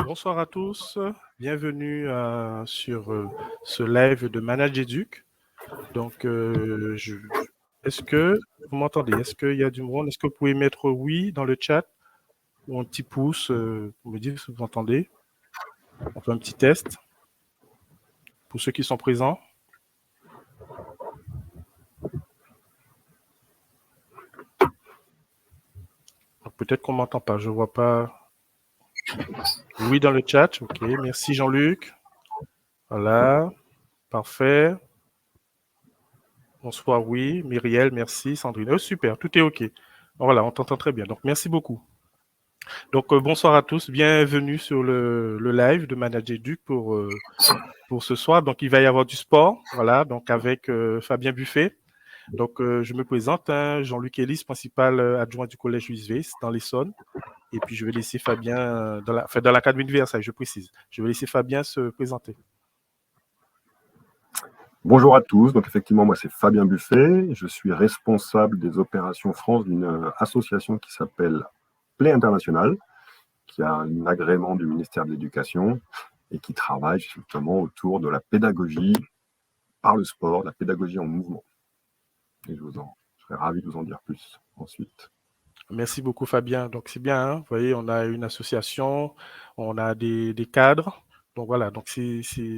Bonsoir à tous, bienvenue sur ce live de Manageduc. Donc, est-ce que vous m'entendez? Est-ce qu'il y a du monde? Est-ce que vous pouvez mettre oui dans le chat ou un petit pouce pour me dire si vous entendez? On fait un petit test pour ceux qui sont présents. Peut-être qu'on ne m'entend pas, je ne vois pas. Oui dans le chat, ok, merci Jean-Luc. Voilà, parfait. Bonsoir, oui. Myriel, merci. Sandrine, super, tout est ok. Voilà, on t'entend très bien, donc merci beaucoup. Donc, bonsoir à tous, bienvenue sur le live de Manageduc pour ce soir. Donc, il va y avoir du sport, voilà, donc avec Fabien Buffet. Donc, je me présente, hein, Jean-Luc Ellis, principal adjoint du collège Louis Weiss dans l'Essonne. Et puis, je vais laisser Fabien, dans l'académie de Versailles, je précise. Je vais laisser Fabien se présenter. Bonjour à tous, donc effectivement moi c'est Fabien Buffet, je suis responsable des opérations France d'une association qui s'appelle Play International, qui a un agrément du ministère de l'Éducation et qui travaille justement autour de la pédagogie par le sport, la pédagogie en mouvement. Et je serais ravi de vous en dire plus ensuite. Merci beaucoup Fabien, donc c'est bien, hein, vous voyez on a une association, on a des cadres. Donc voilà, donc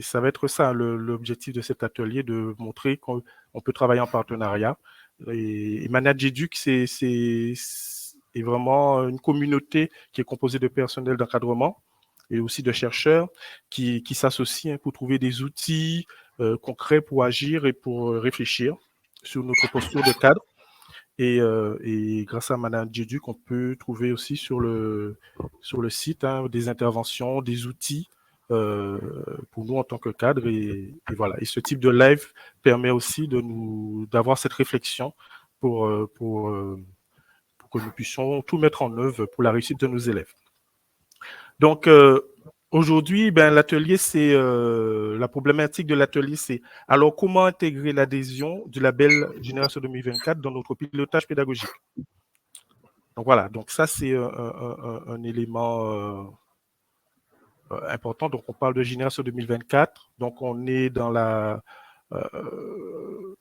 ça va être ça l'objectif de cet atelier, de montrer qu'on peut travailler en partenariat. Et Manageduc, c'est vraiment une communauté qui est composée de personnel d'encadrement et aussi de chercheurs qui s'associent pour trouver des outils concrets pour agir et pour réfléchir sur notre posture de cadre. Et grâce à Manageduc, on peut trouver aussi sur le site des interventions, des outils pour nous en tant que cadre. Et voilà. Et ce type de live permet aussi d'avoir cette réflexion pour que nous puissions tout mettre en œuvre pour la réussite de nos élèves. Donc, aujourd'hui, l'atelier, c'est la problématique de l'atelier, c'est alors comment intégrer l'adhésion du label Génération 2024 dans notre pilotage pédagogique. Donc voilà, donc ça c'est un élément important. Donc on parle de Génération 2024, donc on est dans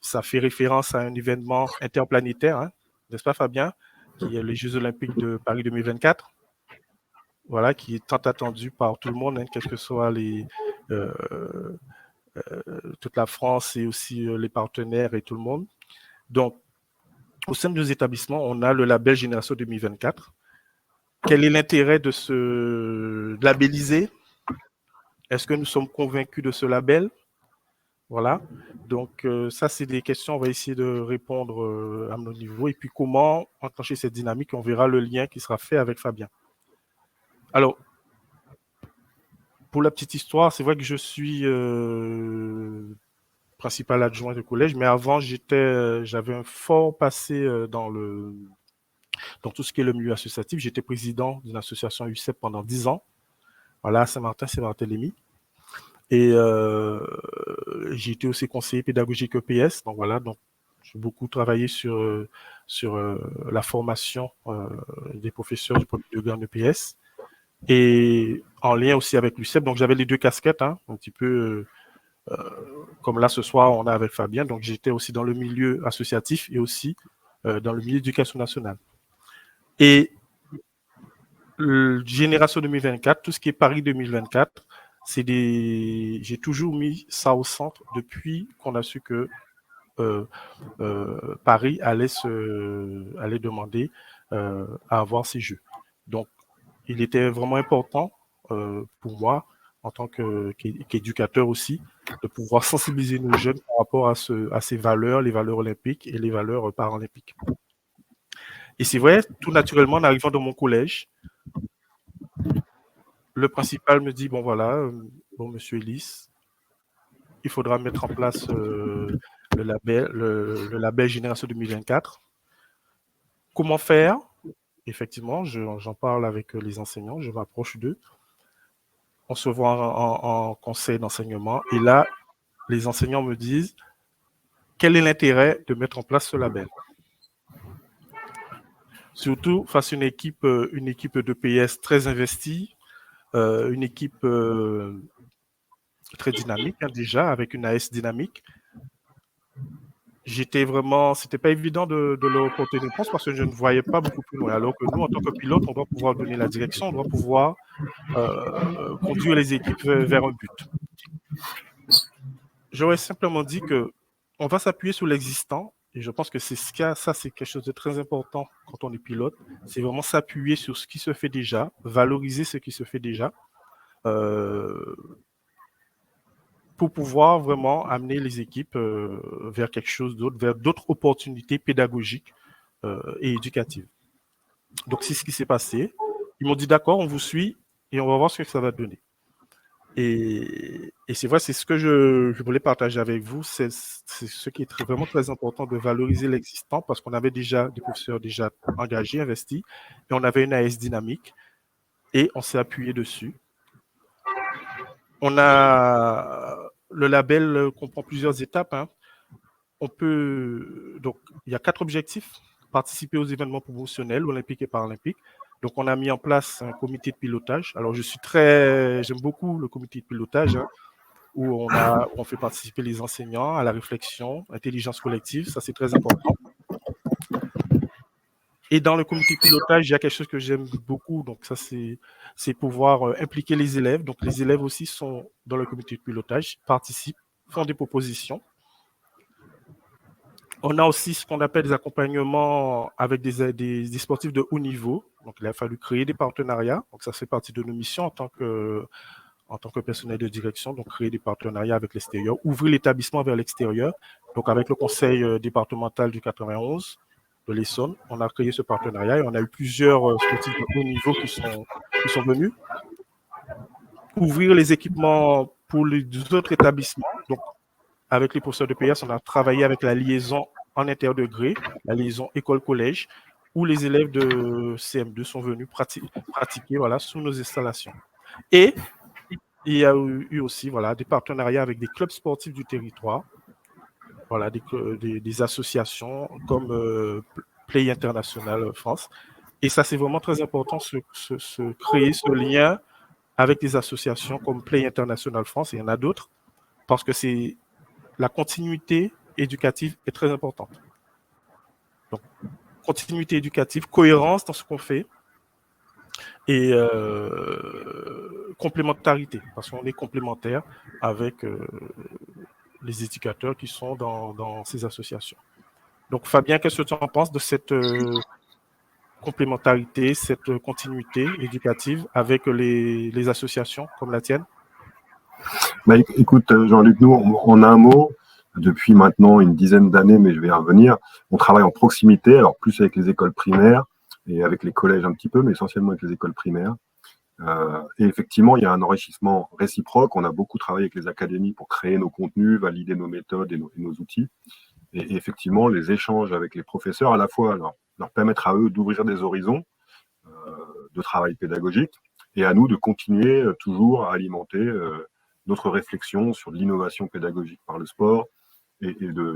ça fait référence à un événement interplanétaire, hein, n'est-ce pas Fabien, qui est les Jeux Olympiques de Paris 2024. Voilà, qui est tant attendu par tout le monde, hein, quels que soient toute la France et aussi les partenaires et tout le monde. Donc, au sein de nos établissements, on a le label Génération 2024. Quel est l'intérêt de se labelliser? Est-ce que nous sommes convaincus de ce label? Voilà. Donc, ça, c'est des questions. On va essayer de répondre à nos niveaux. Et puis, comment enclencher cette dynamique? On verra le lien qui sera fait avec Fabien. Alors, pour la petite histoire, c'est vrai que je suis principal adjoint de collège, mais avant, j'avais un fort passé dans tout ce qui est le milieu associatif. J'étais président d'une association UCEP pendant 10 ans, voilà, à Saint-Martin-Saint-Barthélemy. Et j'ai été aussi conseiller pédagogique EPS, donc voilà, donc j'ai beaucoup travaillé sur la formation des professeurs du premier degré en EPS, et en lien aussi avec l'UCEP, donc j'avais les deux casquettes, hein, un petit peu comme là ce soir on a avec Fabien, donc j'étais aussi dans le milieu associatif et aussi dans le milieu d'éducation nationale. Et Génération 2024, tout ce qui est Paris 2024, j'ai toujours mis ça au centre depuis qu'on a su que Paris allait demander à avoir ces jeux. Donc, il était vraiment important pour moi, en tant qu'éducateur aussi, de pouvoir sensibiliser nos jeunes par rapport à ces valeurs, les valeurs olympiques et les valeurs paralympiques. Et c'est vrai, tout naturellement, en arrivant dans mon collège, le principal me dit, bon voilà, monsieur Ellis, il faudra mettre en place le label Génération 2024. Comment faire? Effectivement, j'en parle avec les enseignants, je m'approche d'eux. On se voit en conseil d'enseignement et là, les enseignants me disent, quel est l'intérêt de mettre en place ce label? Surtout face à une équipe d'EPS très investie, une équipe très dynamique déjà, avec une AS dynamique. C'était pas évident de leur porter une réponse parce que je ne voyais pas beaucoup plus loin. Alors que nous, en tant que pilote, on doit pouvoir donner la direction, on doit pouvoir conduire les équipes vers un but. J'aurais simplement dit que on va s'appuyer sur l'existant et je pense que ça, c'est quelque chose de très important quand on est pilote. C'est vraiment s'appuyer sur ce qui se fait déjà, valoriser ce qui se fait déjà. Pour pouvoir vraiment amener les équipes vers quelque chose d'autre, vers d'autres opportunités pédagogiques et éducatives. Donc, c'est ce qui s'est passé. Ils m'ont dit, d'accord, on vous suit et on va voir ce que ça va donner. Et c'est vrai, c'est ce que je voulais partager avec vous. C'est ce qui est vraiment très important de valoriser l'existant parce qu'on avait déjà des professeurs déjà engagés, investis, et on avait une AS dynamique et on s'est appuyé dessus. On a le label comprend plusieurs étapes. Hein. Donc, il y a 4 objectifs. Participer aux événements promotionnels, olympiques et paralympiques. Donc, on a mis en place un comité de pilotage. Alors, j'aime beaucoup le comité de pilotage, hein, où on fait participer les enseignants à la réflexion, intelligence collective. Ça, c'est très important. Et dans le comité de pilotage, il y a quelque chose que j'aime beaucoup. Donc, ça, c'est pouvoir impliquer les élèves. Donc, les élèves aussi sont dans le comité de pilotage, participent, font des propositions. On a aussi ce qu'on appelle des accompagnements avec des sportifs de haut niveau. Donc, il a fallu créer des partenariats. Donc, ça fait partie de nos missions en tant que personnel de direction. Donc, créer des partenariats avec l'extérieur, ouvrir l'établissement vers l'extérieur. Donc, avec le conseil départemental du 91 de l'Essonne, on a créé ce partenariat et on a eu plusieurs sportifs de haut niveau qui sont venus. Ouvrir les équipements pour les autres établissements. Donc, avec les professeurs de PS, on a travaillé avec la liaison en interdegré, la liaison école-collège, où les élèves de CM2 sont venus pratiquer sous nos installations. Et il y a eu aussi des partenariats avec des clubs sportifs du territoire, des associations comme Play International France. Et ça, c'est vraiment très important, créer ce lien avec des associations comme Play International France, et il y en a d'autres, parce que la continuité éducative est très importante. Donc, continuité éducative, cohérence dans ce qu'on fait et complémentarité, parce qu'on est complémentaire avec les éducateurs qui sont dans ces associations. Donc, Fabien, qu'est-ce que tu en penses de cette complémentarité, cette continuité éducative avec les associations comme la tienne? Écoute, Jean-Luc, nous, en un mot, depuis maintenant une dizaine d'années, mais je vais y revenir, on travaille en proximité, alors plus avec les écoles primaires et avec les collèges un petit peu, mais essentiellement avec les écoles primaires. Et effectivement, il y a un enrichissement réciproque. On a beaucoup travaillé avec les académies pour créer nos contenus, valider nos méthodes et nos outils. Et effectivement, les échanges avec les professeurs, à la fois leur permettre à eux d'ouvrir des horizons de travail pédagogique, et à nous de continuer toujours à alimenter notre réflexion sur l'innovation pédagogique par le sport et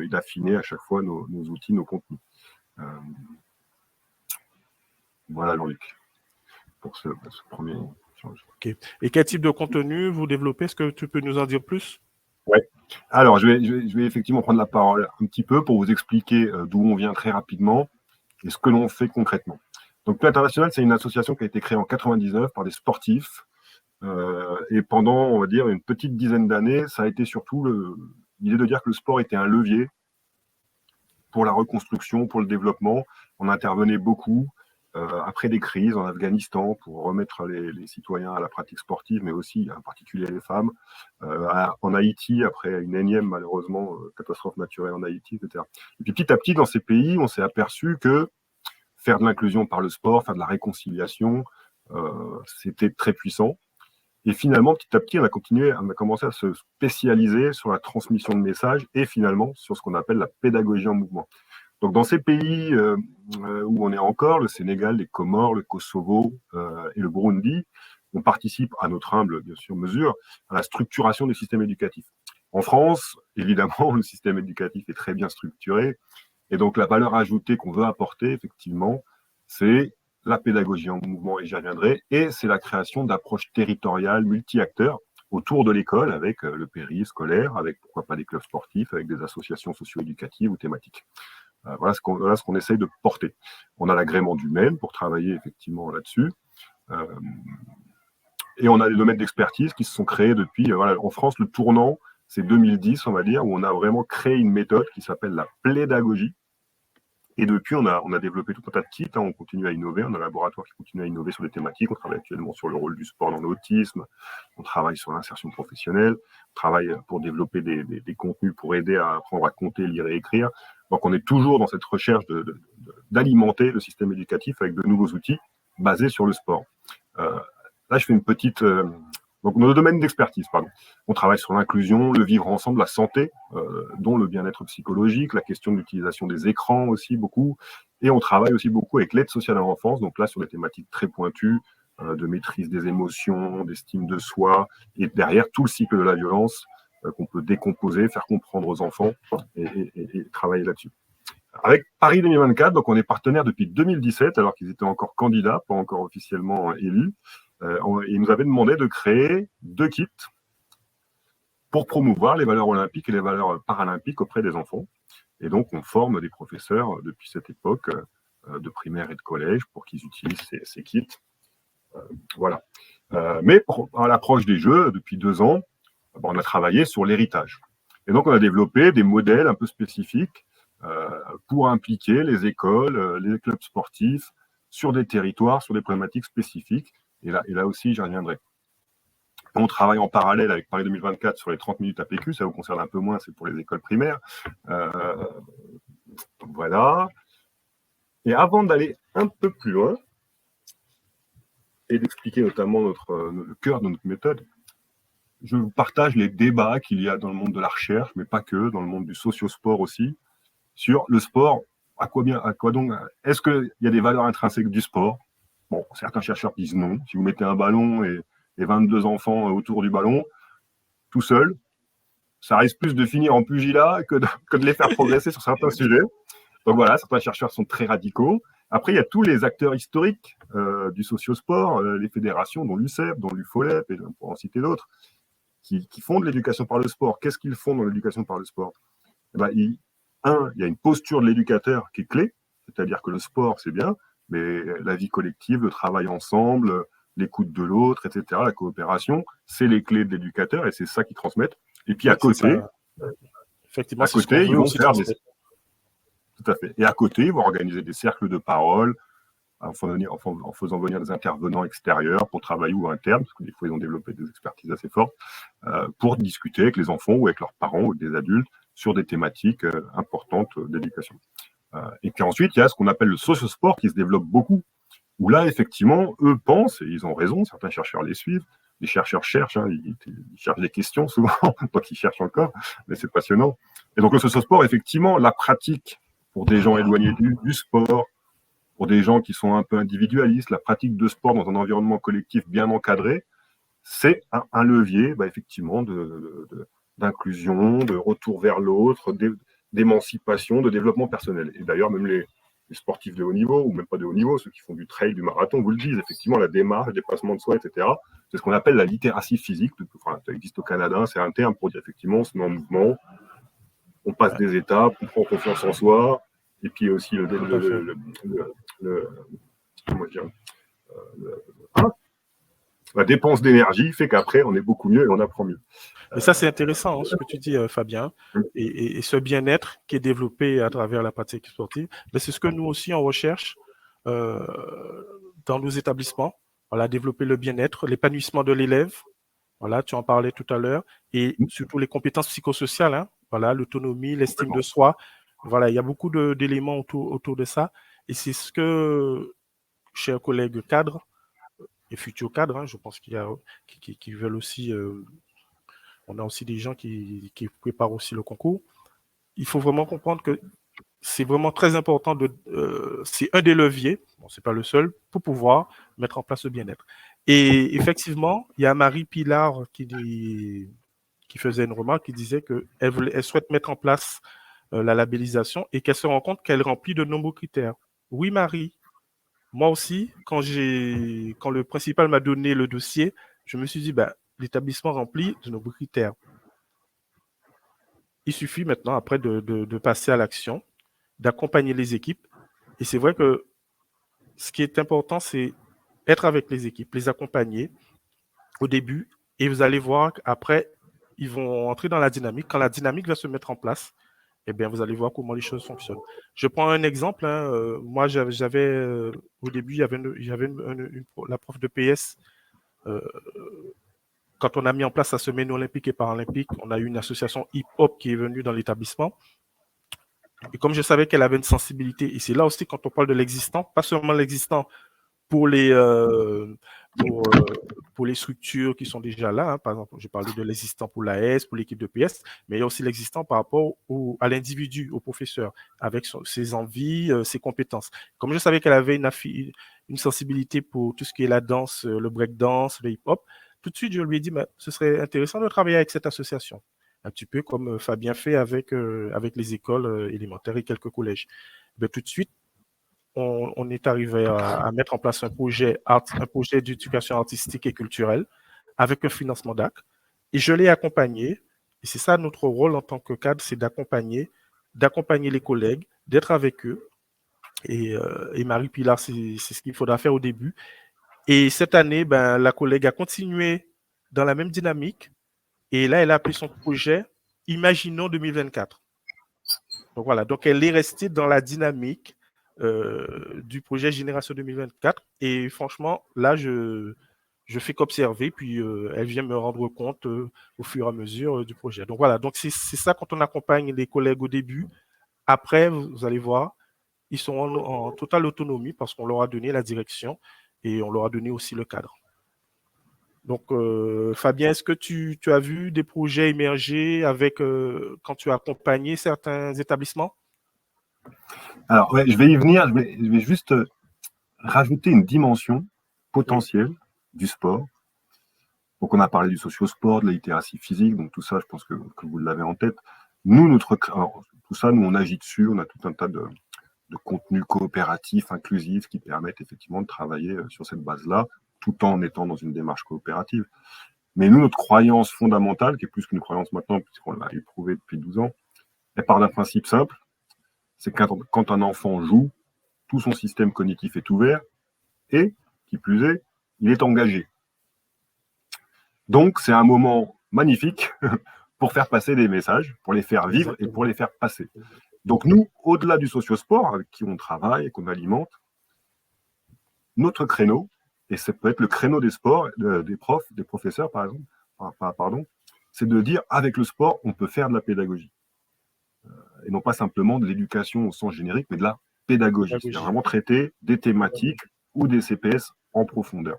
d'affiner à chaque fois nos outils, nos contenus. Voilà, Jean-Luc, pour ce premier échange. Okay. Et quel type de contenu vous développez? Est-ce que tu peux nous en dire plus? Oui. Alors, je vais effectivement prendre la parole un petit peu pour vous expliquer d'où on vient très rapidement et ce que l'on fait concrètement. Donc, Play International, c'est une association qui a été créée en 99 par des sportifs. Et pendant, on va dire, une petite dizaine d'années, ça a été surtout l'idée de dire que le sport était un levier pour la reconstruction, pour le développement. On intervenait beaucoup après des crises en Afghanistan pour remettre les citoyens à la pratique sportive, mais aussi en particulier les femmes. En Haïti, après une énième, malheureusement, catastrophe naturelle en Haïti, etc. Et puis petit à petit, dans ces pays, on s'est aperçu que faire de l'inclusion par le sport, faire de la réconciliation, c'était très puissant. Et finalement, petit à petit, on a commencé à se spécialiser sur la transmission de messages et finalement sur ce qu'on appelle la pédagogie en mouvement. Donc, dans ces pays où on est encore, le Sénégal, les Comores, le Kosovo et le Burundi, on participe à notre humble, bien sûr, mesure à la structuration du système éducatif. En France, évidemment, le système éducatif est très bien structuré. Et donc, la valeur ajoutée qu'on veut apporter, effectivement, c'est la pédagogie en mouvement, et j'y reviendrai, et c'est la création d'approches territoriales multi-acteurs autour de l'école, avec le périscolaire, avec pourquoi pas des clubs sportifs, avec des associations socio-éducatives ou thématiques. Voilà ce qu'on essaye de porter. On a l'agrément du MEN pour travailler effectivement là-dessus. Et on a des domaines d'expertise qui se sont créés depuis, voilà, en France, le tournant, c'est 2010, on va dire, où on a vraiment créé une méthode qui s'appelle la pédagogie. Et depuis, on a développé tout un tas de kits, hein, on continue à innover, on a un laboratoire qui continue à innover sur des thématiques, on travaille actuellement sur le rôle du sport dans l'autisme, on travaille sur l'insertion professionnelle, on travaille pour développer des contenus pour aider à apprendre à compter, lire et écrire. Donc on est toujours dans cette recherche d'alimenter le système éducatif avec de nouveaux outils basés sur le sport. Là, je fais une petite... donc, nos domaines d'expertise, pardon. On travaille sur l'inclusion, le vivre ensemble, la santé, dont le bien-être psychologique, la question de l'utilisation des écrans aussi beaucoup. Et on travaille aussi beaucoup avec l'aide sociale à l'enfance, donc là, sur des thématiques très pointues, de maîtrise des émotions, d'estime de soi, et derrière tout le cycle de la violence qu'on peut décomposer, faire comprendre aux enfants et travailler là-dessus. Avec Paris 2024, donc on est partenaire depuis 2017, alors qu'ils étaient encore candidats, pas encore officiellement élus. Ils nous avaient demandé de créer 2 kits pour promouvoir les valeurs olympiques et les valeurs paralympiques auprès des enfants. Et donc, on forme des professeurs depuis cette époque de primaire et de collège pour qu'ils utilisent ces kits. Voilà. Mais à l'approche des Jeux, depuis 2 ans, on a travaillé sur l'héritage. Et donc, on a développé des modèles un peu spécifiques pour impliquer les écoles, les clubs sportifs sur des territoires, sur des problématiques spécifiques. Et là aussi, j'y reviendrai. On travaille en parallèle avec Paris 2024 sur les 30 minutes APQ, ça vous concerne un peu moins, c'est pour les écoles primaires. Voilà. Et avant d'aller un peu plus loin, et d'expliquer notamment le cœur de notre méthode, je vous partage les débats qu'il y a dans le monde de la recherche, mais pas que, dans le monde du socio-sport aussi, sur le sport. À quoi donc? Est-ce qu'il y a des valeurs intrinsèques du sport? Bon, certains chercheurs disent non. Si vous mettez un ballon et 22 enfants autour du ballon, tout seul, ça risque plus de finir en pugilat que de les faire progresser sur certains sujets. Donc voilà, certains chercheurs sont très radicaux. Après, il y a tous les acteurs historiques du sociosport, les fédérations, dont l'UCEP, dont l'UFOLEP, et on pourra en citer d'autres, qui font de l'éducation par le sport. Qu'est-ce qu'ils font dans l'éducation par le sport? Il y a une posture de l'éducateur qui est clé, c'est-à-dire que le sport, c'est bien, mais la vie collective, le travail ensemble, l'écoute de l'autre, etc., la coopération, c'est les clés de l'éducateur et c'est ça qu'ils transmettent. Et puis à côté, effectivement, ils vont faire des... Tout à fait. Et à côté, ils vont organiser des cercles de parole en faisant venir des intervenants extérieurs pour travailler ou internes, parce que des fois, ils ont développé des expertises assez fortes, pour discuter avec les enfants ou avec leurs parents ou avec des adultes sur des thématiques importantes d'éducation. Et puis ensuite, il y a ce qu'on appelle le socio-sport qui se développe beaucoup, où là, effectivement, eux pensent, et ils ont raison, certains chercheurs les suivent, les chercheurs cherchent, hein, ils cherchent des questions souvent, donc ils cherchent encore, mais c'est passionnant. Et donc le socio-sport, effectivement, la pratique pour des gens éloignés du sport, pour des gens qui sont un peu individualistes, la pratique de sport dans un environnement collectif bien encadré, c'est un levier, effectivement, d'inclusion, de retour vers l'autre, d'émancipation, de développement personnel. Et d'ailleurs, même les sportifs de haut niveau, ou même pas de haut niveau, ceux qui font du trail, du marathon, vous le disent, effectivement, la démarche, le dépassement de soi, etc., c'est ce qu'on appelle la littératie physique. Enfin, ça existe au Canada, c'est un terme pour dire, effectivement, on se met en mouvement, on passe des étapes, on prend confiance en soi, et puis aussi la dépense d'énergie fait qu'après, on est beaucoup mieux et on apprend mieux. Et ça, c'est intéressant, ce que tu dis, Fabien. Et ce bien-être qui est développé à travers la pratique sportive, c'est ce que nous aussi, on recherche dans nos établissements. Voilà, développer le bien-être, l'épanouissement de l'élève. Voilà, tu en parlais tout à l'heure. Et surtout les compétences psychosociales. Hein, voilà, l'autonomie, l'estime de soi. Voilà, il y a beaucoup d'éléments autour de ça. Et c'est ce que, chers collègues cadres et futurs cadres, hein, je pense qu'il y a qui veulent aussi... on a aussi des gens qui préparent aussi le concours. Il faut vraiment comprendre que c'est vraiment très important. C'est un des leviers, bon, ce n'est pas le seul, pour pouvoir mettre en place le bien-être. Et effectivement, il y a Marie Pilar qui faisait une remarque, qui disait qu'elle souhaite mettre en place la labellisation et qu'elle se rend compte qu'elle remplit de nombreux critères. Oui, Marie. moi aussi, quand le principal m'a donné le dossier, je me suis dit, bah, l'établissement remplit de nos critères. Il suffit maintenant, après, de passer à l'action, d'accompagner les équipes. Et c'est vrai que ce qui est important, c'est être avec les équipes, les accompagner au début, et vous allez voir qu'après, ils vont entrer dans la dynamique. Quand la dynamique va se mettre en place, eh bien, vous allez voir comment les choses fonctionnent. Je prends un exemple. Hein, moi, au début, il y avait la prof de PS. euh, Quand on a mis en place la semaine olympique et paralympique, on a eu une association hip-hop qui est venue dans l'établissement. Et comme je savais qu'elle avait une sensibilité, et c'est là aussi quand on parle de l'existant, pas seulement l'existant pour les, euh, pour, euh, pour les structures qui sont déjà là. Hein. Par exemple, j'ai parlé de l'existant pour l'AS, pour l'équipe de PS, mais il y a aussi l'existant par rapport à l'individu, au professeur, avec ses envies, ses compétences. Comme je savais qu'elle avait une sensibilité pour tout ce qui est la danse, le breakdance, le hip-hop, tout de suite, je lui ai dit, bah, ce serait intéressant de travailler avec cette association. Un petit peu comme Fabien fait avec les écoles élémentaires et quelques collèges. Ben, tout de suite, on est arrivé à mettre en place un projet d'éducation artistique et culturelle avec un financement DAC. Et je l'ai accompagné. Et c'est ça notre rôle en tant que cadre, c'est d'accompagner les collègues, d'être avec eux. Et Marie-Pilar, c'est ce qu'il faudra faire au début. Et cette année, ben, la collègue a continué dans la même dynamique. Et là, elle a appelé son projet Imaginons 2024. Donc voilà, donc elle est restée dans la dynamique du projet Génération 2024. Et franchement, là, je fais qu'observer, puis elle vient me rendre compte au fur et à mesure du projet. Donc voilà, donc c'est ça quand on accompagne les collègues au début. Après, vous allez voir, ils sont en totale autonomie parce qu'on leur a donné la direction et on leur a donné aussi le cadre. Donc, Fabien, est-ce que tu as vu des projets émerger quand tu as accompagné certains établissements? Alors, ouais, je vais y venir. Je vais juste rajouter une dimension Oui, potentielle du sport. Donc, on a parlé du socio-sport, de la littératie physique, donc tout ça, je pense que vous l'avez en tête. Nous, tout ça, nous, on agit dessus, on a tout un tas de contenus coopératifs, inclusifs, qui permettent effectivement de travailler sur cette base-là, tout en étant dans une démarche coopérative. Mais nous, notre croyance fondamentale, qui est plus qu'une croyance maintenant, puisqu'on l'a éprouvée depuis 12 ans, elle part d'un principe simple, c'est quand un enfant joue, tout son système cognitif est ouvert et, qui plus est, il est engagé. Donc, c'est un moment magnifique pour faire passer des messages, pour les faire vivre et pour les faire passer. Donc, nous, au-delà du sociosport avec qui on travaille et qu'on alimente, notre créneau, et ça peut être le créneau des sports, des profs, des professeurs, par exemple, pardon, c'est de dire avec le sport, on peut faire de la pédagogie. Et non pas simplement de l'éducation au sens générique, mais de la pédagogie. C'est-à-dire pédagogie. vraiment traiter des thématiques ou des CPS en profondeur.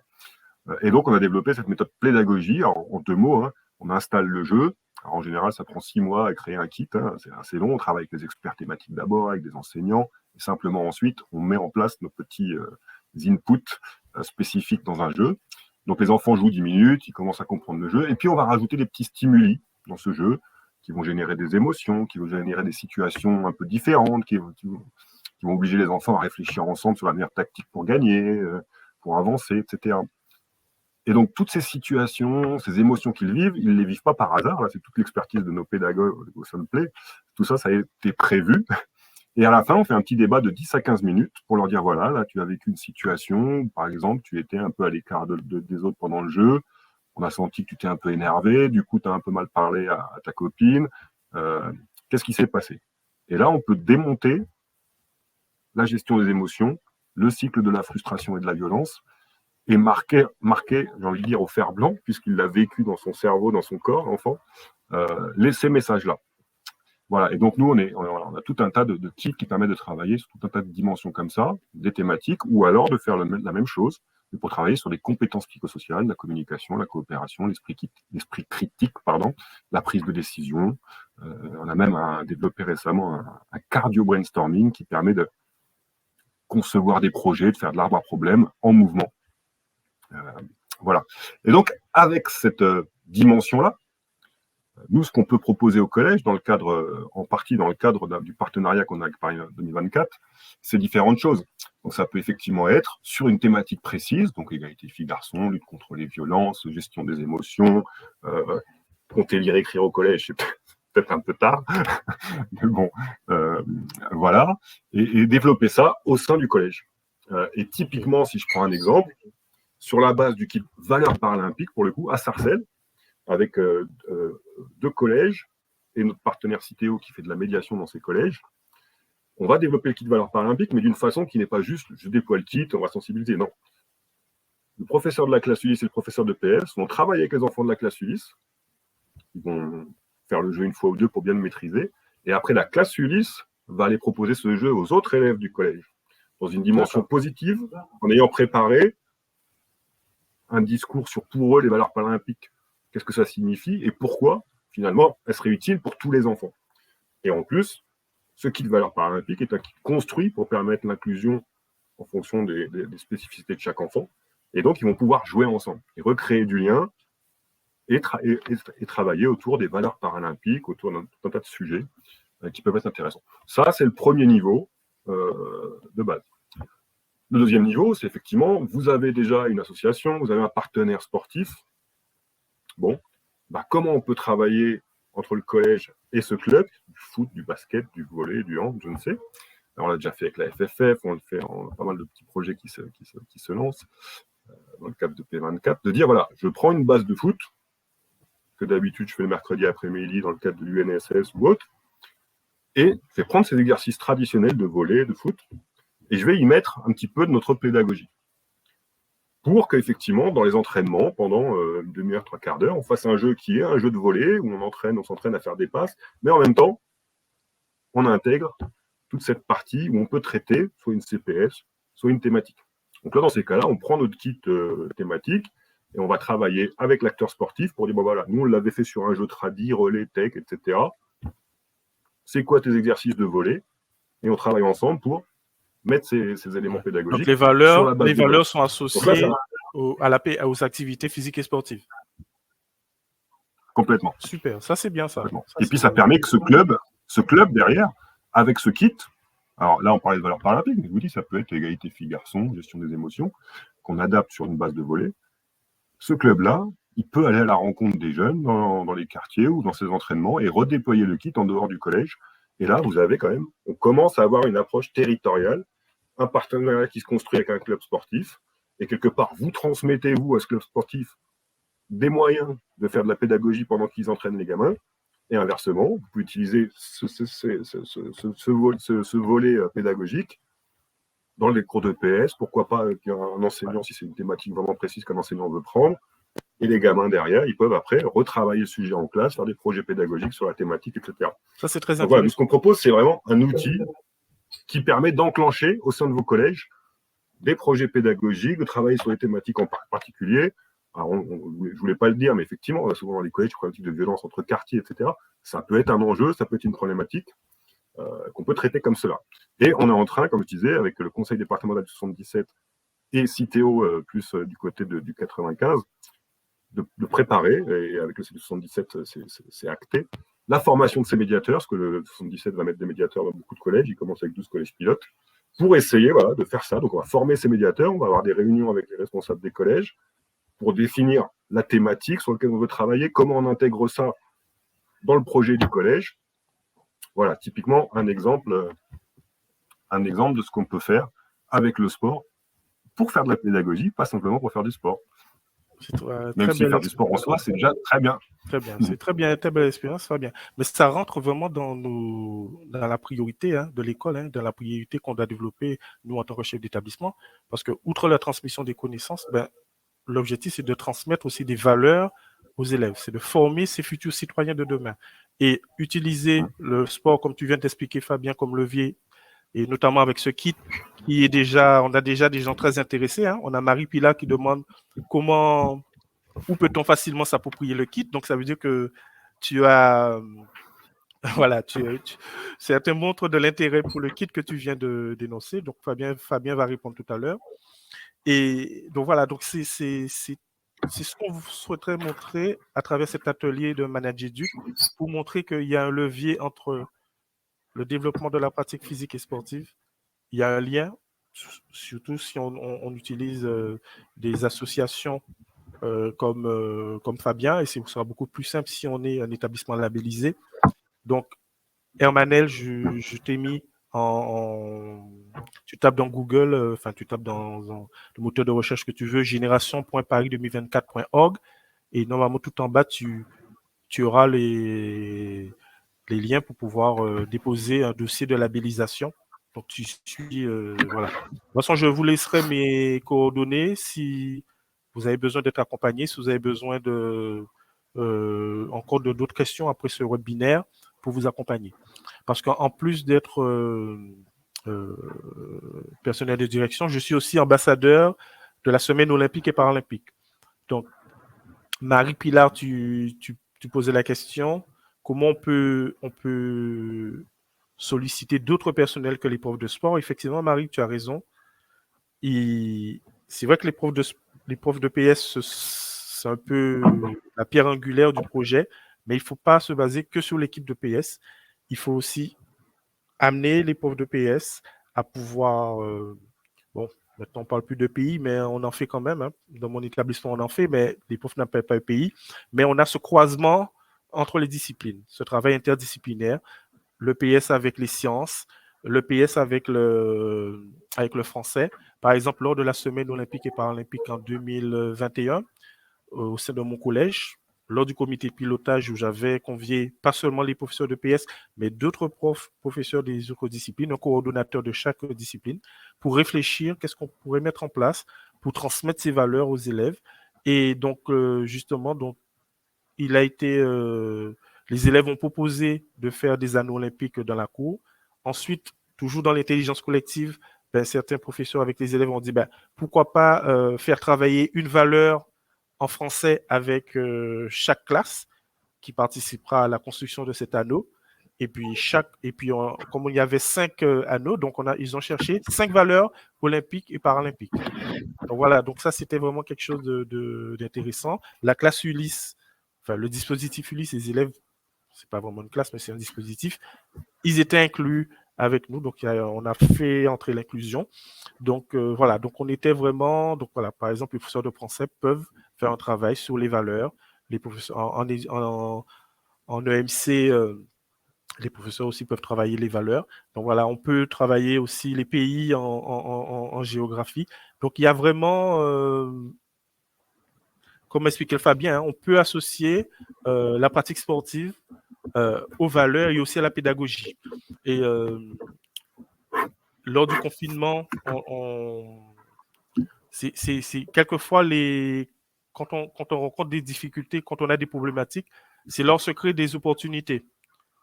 Et donc, on a développé cette méthode pédagogie. En 2 mots, hein, on installe le jeu. Alors, en général, ça prend 6 mois à créer un kit. Hein, c'est assez long. On travaille avec les experts thématiques d'abord, avec des enseignants. Et simplement, ensuite, on met en place nos petits inputs spécifiques dans un jeu. Donc, les enfants jouent 10 minutes, ils commencent à comprendre le jeu. Et puis, on va rajouter des petits stimuli dans ce jeu qui vont générer des émotions, qui vont générer des situations un peu différentes, qui vont obliger les enfants à réfléchir ensemble sur la meilleure tactique pour gagner, pour avancer, etc. Et donc, toutes ces situations, ces émotions qu'ils vivent, ils ne les vivent pas par hasard. Là, c'est toute l'expertise de nos pédagogues au Sunplay. Tout ça, ça a été prévu. Et à la fin, on fait un petit débat de 10 à 15 minutes pour leur dire, voilà, là, tu as vécu une situation, par exemple, tu étais un peu à l'écart des autres pendant le jeu, on a senti que tu t'es un peu énervé, du coup, tu as un peu mal parlé à ta copine. Qu'est-ce qui s'est passé? Et là, on peut démonter la gestion des émotions, le cycle de la frustration et de la violence, et marquer, j'ai envie de dire, au fer blanc, puisqu'il l'a vécu dans son cerveau, dans son corps, l'enfant, ces messages-là. Voilà, et donc nous, on a tout un tas de kits qui permettent de travailler sur tout un tas de dimensions comme ça, des thématiques, ou alors de faire la même chose, mais pour travailler sur les compétences psychosociales, la communication, la coopération, l'esprit critique, la prise de décision. On a même développé récemment un cardio-brainstorming qui permet de concevoir des projets, de faire de l'arbre à problème en mouvement. Voilà. Et donc, avec cette dimension-là, Nous, ce qu'on peut proposer au collège, en partie dans le cadre du partenariat qu'on a avec Paris 2024, c'est différentes choses. Donc, ça peut effectivement être sur une thématique précise, donc égalité filles-garçons, lutte contre les violences, gestion des émotions, compter, lire, écrire au collège, c'est peut-être un peu tard, mais bon, voilà, et développer ça au sein du collège. Et typiquement, si je prends un exemple, sur la base du kit valeurs paralympiques, pour le coup, à Sarcelles, avec 2 collèges et notre partenaire Citeo qui fait de la médiation dans ces collèges, on va développer le kit valeurs paralympiques, mais d'une façon qui n'est pas juste je déploie le kit, on va sensibiliser. Non. Le professeur de la classe Ulysse et le professeur de PS vont travailler avec les enfants de la classe Ulysse. Ils vont faire le jeu une fois ou deux pour bien le maîtriser. Et après, la classe Ulysse va aller proposer ce jeu aux autres élèves du collège, dans une dimension positive, en ayant préparé un discours sur pour eux les valeurs paralympiques, qu'est-ce que ça signifie et pourquoi, finalement, elle serait utile pour tous les enfants. Et en plus, ce kit de valeurs paralympiques est un kit construit pour permettre l'inclusion en fonction des spécificités de chaque enfant. Et donc, ils vont pouvoir jouer ensemble et recréer du lien et travailler autour des valeurs paralympiques, autour d'un tas de sujets qui peuvent être intéressants. Ça, c'est le premier niveau de base. Le deuxième niveau, c'est effectivement, vous avez déjà une association, vous avez un partenaire sportif. Bon, comment on peut travailler entre le collège et ce club, du foot, du basket, du volley, du hand, je ne sais. Alors, on l'a déjà fait avec la FFF, on le fait en pas mal de petits projets qui se lancent dans le cadre de P24, de dire, voilà, je prends une base de foot, que d'habitude je fais le mercredi après-midi dans le cadre de l'UNSS ou autre, et je vais prendre ces exercices traditionnels de volley, de foot, et je vais y mettre un petit peu de notre pédagogie. Pour qu'effectivement, dans les entraînements, pendant une demi-heure, 3/4 d'heure, on fasse un jeu qui est un jeu de volley, où on s'entraîne à faire des passes, mais en même temps, on intègre toute cette partie où on peut traiter soit une CPS, soit une thématique. Donc là, dans ces cas-là, on prend notre kit thématique et on va travailler avec l'acteur sportif pour dire, voilà, nous, on l'avait fait sur un jeu tradi, relais, tech, etc. C'est quoi tes exercices de volley? Et on travaille ensemble pour mettre ces éléments pédagogiques. Donc les valeurs sont associées aux activités physiques et sportives. Complètement. Super, ça c'est bien ça. Et puis ça permet que ce club derrière, avec ce kit, alors là on parlait de valeurs paralympiques, mais je vous dis, ça peut être égalité filles-garçons, gestion des émotions, qu'on adapte sur une base de volley. Ce club-là, il peut aller à la rencontre des jeunes dans les quartiers ou dans ses entraînements et redéployer le kit en dehors du collège. Et là, vous avez quand même, on commence à avoir une approche territoriale, un partenariat qui se construit avec un club sportif, et quelque part, vous transmettez, vous, à ce club sportif, des moyens de faire de la pédagogie pendant qu'ils entraînent les gamins, et inversement, vous pouvez utiliser ce volet pédagogique dans les cours de PS, pourquoi pas un enseignant, si c'est une thématique vraiment précise qu'un enseignant veut prendre, et les gamins derrière, ils peuvent après retravailler le sujet en classe, faire des projets pédagogiques sur la thématique, etc. Ça, c'est très intéressant. Voilà, ce qu'on propose, c'est vraiment un outil qui permet d'enclencher au sein de vos collèges des projets pédagogiques, de travailler sur des thématiques en particulier. Alors, je ne voulais pas le dire, mais effectivement, souvent dans les collèges, problématiques de violence entre quartiers, etc., ça peut être un enjeu, ça peut être une problématique qu'on peut traiter comme cela. Et on est en train, comme je disais, avec le conseil départemental du 77 et Citeo, plus du côté du 95, de préparer, et avec le C77, c'est acté, la formation de ces médiateurs, parce que le 77 va mettre des médiateurs dans beaucoup de collèges, il commence avec 12 collèges pilotes, pour essayer de faire ça. Donc on va former ces médiateurs, on va avoir des réunions avec les responsables des collèges pour définir la thématique sur laquelle on veut travailler, comment on intègre ça dans le projet du collège. Voilà, typiquement un exemple de ce qu'on peut faire avec le sport pour faire de la pédagogie, pas simplement pour faire du sport. Même si faire du sport en soi, c'est déjà très bien. Très bien, c'est très bien, très belle expérience, très bien. Mais ça rentre vraiment dans la priorité de l'école, dans la priorité qu'on doit développer, nous, en tant que chef d'établissement, parce que, outre la transmission des connaissances, l'objectif, c'est de transmettre aussi des valeurs aux élèves, c'est de former ces futurs citoyens de demain. Et utiliser le sport, comme tu viens d'expliquer, Fabien, comme levier, et notamment avec ce kit, on a déjà des gens très intéressés. On a Marie Pila qui demande où peut-on facilement s'approprier le kit. Donc, ça veut dire que tu as... Voilà, certains montrent de l'intérêt pour le kit que tu viens de dénoncer. Donc, Fabien va répondre tout à l'heure. Et donc, voilà, donc c'est c'est ce qu'on souhaiterait montrer à travers cet atelier de Manageduc, pour montrer qu'il y a un levier entre le développement de la pratique physique et sportive. Il y a un lien, surtout si on utilise des associations comme Fabien, et ce sera beaucoup plus simple si on est un établissement labellisé. Donc, Hermanel, je t'ai mis tu tapes dans Google, enfin, tu tapes dans le moteur de recherche que tu veux, génération.paris2024.org, et normalement, tout en bas, tu auras les liens pour pouvoir déposer un dossier de labellisation. Donc, tu suis, voilà. De toute façon, je vous laisserai mes coordonnées si vous avez besoin d'être accompagné, si vous avez besoin encore d'autres questions après ce webinaire pour vous accompagner. Parce qu'en plus d'être personnel de direction, je suis aussi ambassadeur de la semaine olympique et paralympique. Donc, Marie-Pilar, tu posais la question, comment on peut solliciter d'autres personnels que les profs de sport. Effectivement, Marie, tu as raison. C'est vrai que les profs de PS, c'est un peu la pierre angulaire du projet, mais il ne faut pas se baser que sur l'équipe de PS. Il faut aussi amener les profs de PS à pouvoir, bon, maintenant on ne parle plus de pays, mais on en fait quand même, hein. Dans mon établissement on en fait, mais les profs n'appellent pas le pays, mais on a ce croisement entre les disciplines, ce travail interdisciplinaire, le PS avec les sciences, le PS avec le français. Par exemple, lors de la semaine olympique et paralympique en 2021, au sein de mon collège, lors du comité de pilotage où j'avais convié pas seulement les professeurs de PS, mais d'autres professeurs des autres disciplines, un coordonnateur de chaque discipline, pour réfléchir qu'est-ce qu'on pourrait mettre en place pour transmettre ces valeurs aux élèves. Et donc, justement, donc, il a été, les élèves ont proposé de faire des anneaux olympiques dans la cour. Ensuite, toujours dans l'intelligence collective, ben, certains professeurs avec les élèves ont dit, ben, pourquoi pas faire travailler une valeur en français avec chaque classe qui participera à la construction de cet anneau. Et puis, comme il y avait 5 anneaux, donc ils ont cherché 5 valeurs olympiques et paralympiques. Donc voilà, donc ça, c'était vraiment quelque chose d'intéressant. La classe Ulysse, enfin, le dispositif Ulysse, les élèves, c'est pas vraiment une classe, mais c'est un dispositif, ils étaient inclus avec nous, donc on a fait entrer l'inclusion. Donc voilà, donc on était vraiment, donc voilà, par exemple, les professeurs de français peuvent faire un travail sur les valeurs, les professeurs en EMC, les professeurs aussi peuvent travailler les valeurs. Donc voilà, on peut travailler aussi les pays en géographie. Donc il y a vraiment, comme expliquait Fabien, hein, on peut associer la pratique sportive aux valeurs et aussi à la pédagogie. Et lors du confinement, c'est quelquefois quand on rencontre des difficultés, quand on a des problématiques, c'est là où se créent des opportunités.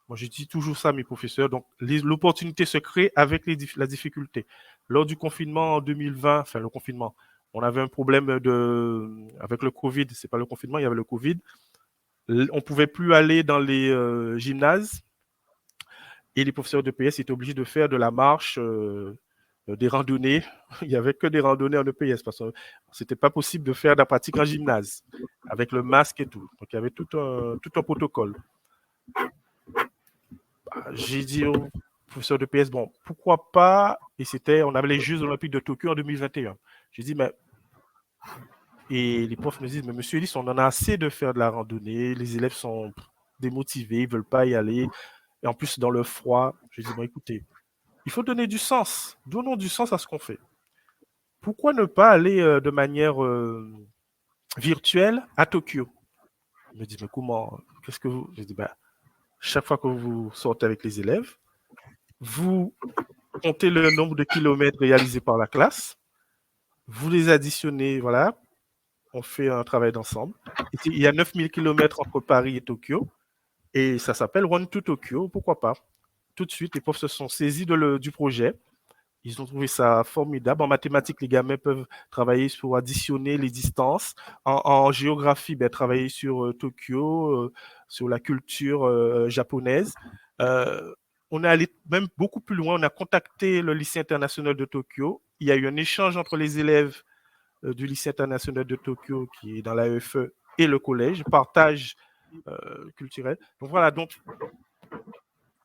Moi, je dis toujours ça à mes professeurs. Donc, l'opportunité se crée avec la difficulté. Lors du confinement en 2020, enfin le confinement, on avait un problème avec le Covid. C'est pas le confinement, il y avait le Covid. On pouvait plus aller dans les gymnases et les professeurs de PS étaient obligés de faire de la marche, des randonnées. Il n'y avait que des randonnées en EPS parce que c'était pas possible de faire de la pratique en gymnase avec le masque et tout. Donc, il y avait tout un protocole. J'ai dit au professeur de PS, bon, pourquoi pas, et on avait les Jeux Olympiques de Tokyo en 2021. J'ai dit, mais, et les profs me disent, mais monsieur Ellis, on en a assez de faire de la randonnée, les élèves sont démotivés, ils veulent pas y aller, et en plus dans le froid. Je dis, bon, écoutez, il faut donner du sens, donnons du sens à ce qu'on fait. Pourquoi ne pas aller de manière virtuelle à Tokyo? Il me dit, mais comment, qu'est-ce que vous... Je dis, bah, chaque fois que vous sortez avec les élèves, vous comptez le nombre de kilomètres réalisés par la classe, vous les additionnez, voilà, on fait un travail d'ensemble. Il y a 9000 kilomètres entre Paris et Tokyo, et ça s'appelle Run to Tokyo, pourquoi pas. Tout de suite, les profs se sont saisis du projet. Ils ont trouvé ça formidable. En mathématiques, les gamins peuvent travailler sur additionner les distances. En géographie, ben, travailler sur Tokyo, sur la culture japonaise. On est allé même beaucoup plus loin. On a contacté le lycée international de Tokyo. Il y a eu un échange entre les élèves du lycée international de Tokyo, qui est dans l'AEFE, et le collège, partage culturel. Donc voilà, donc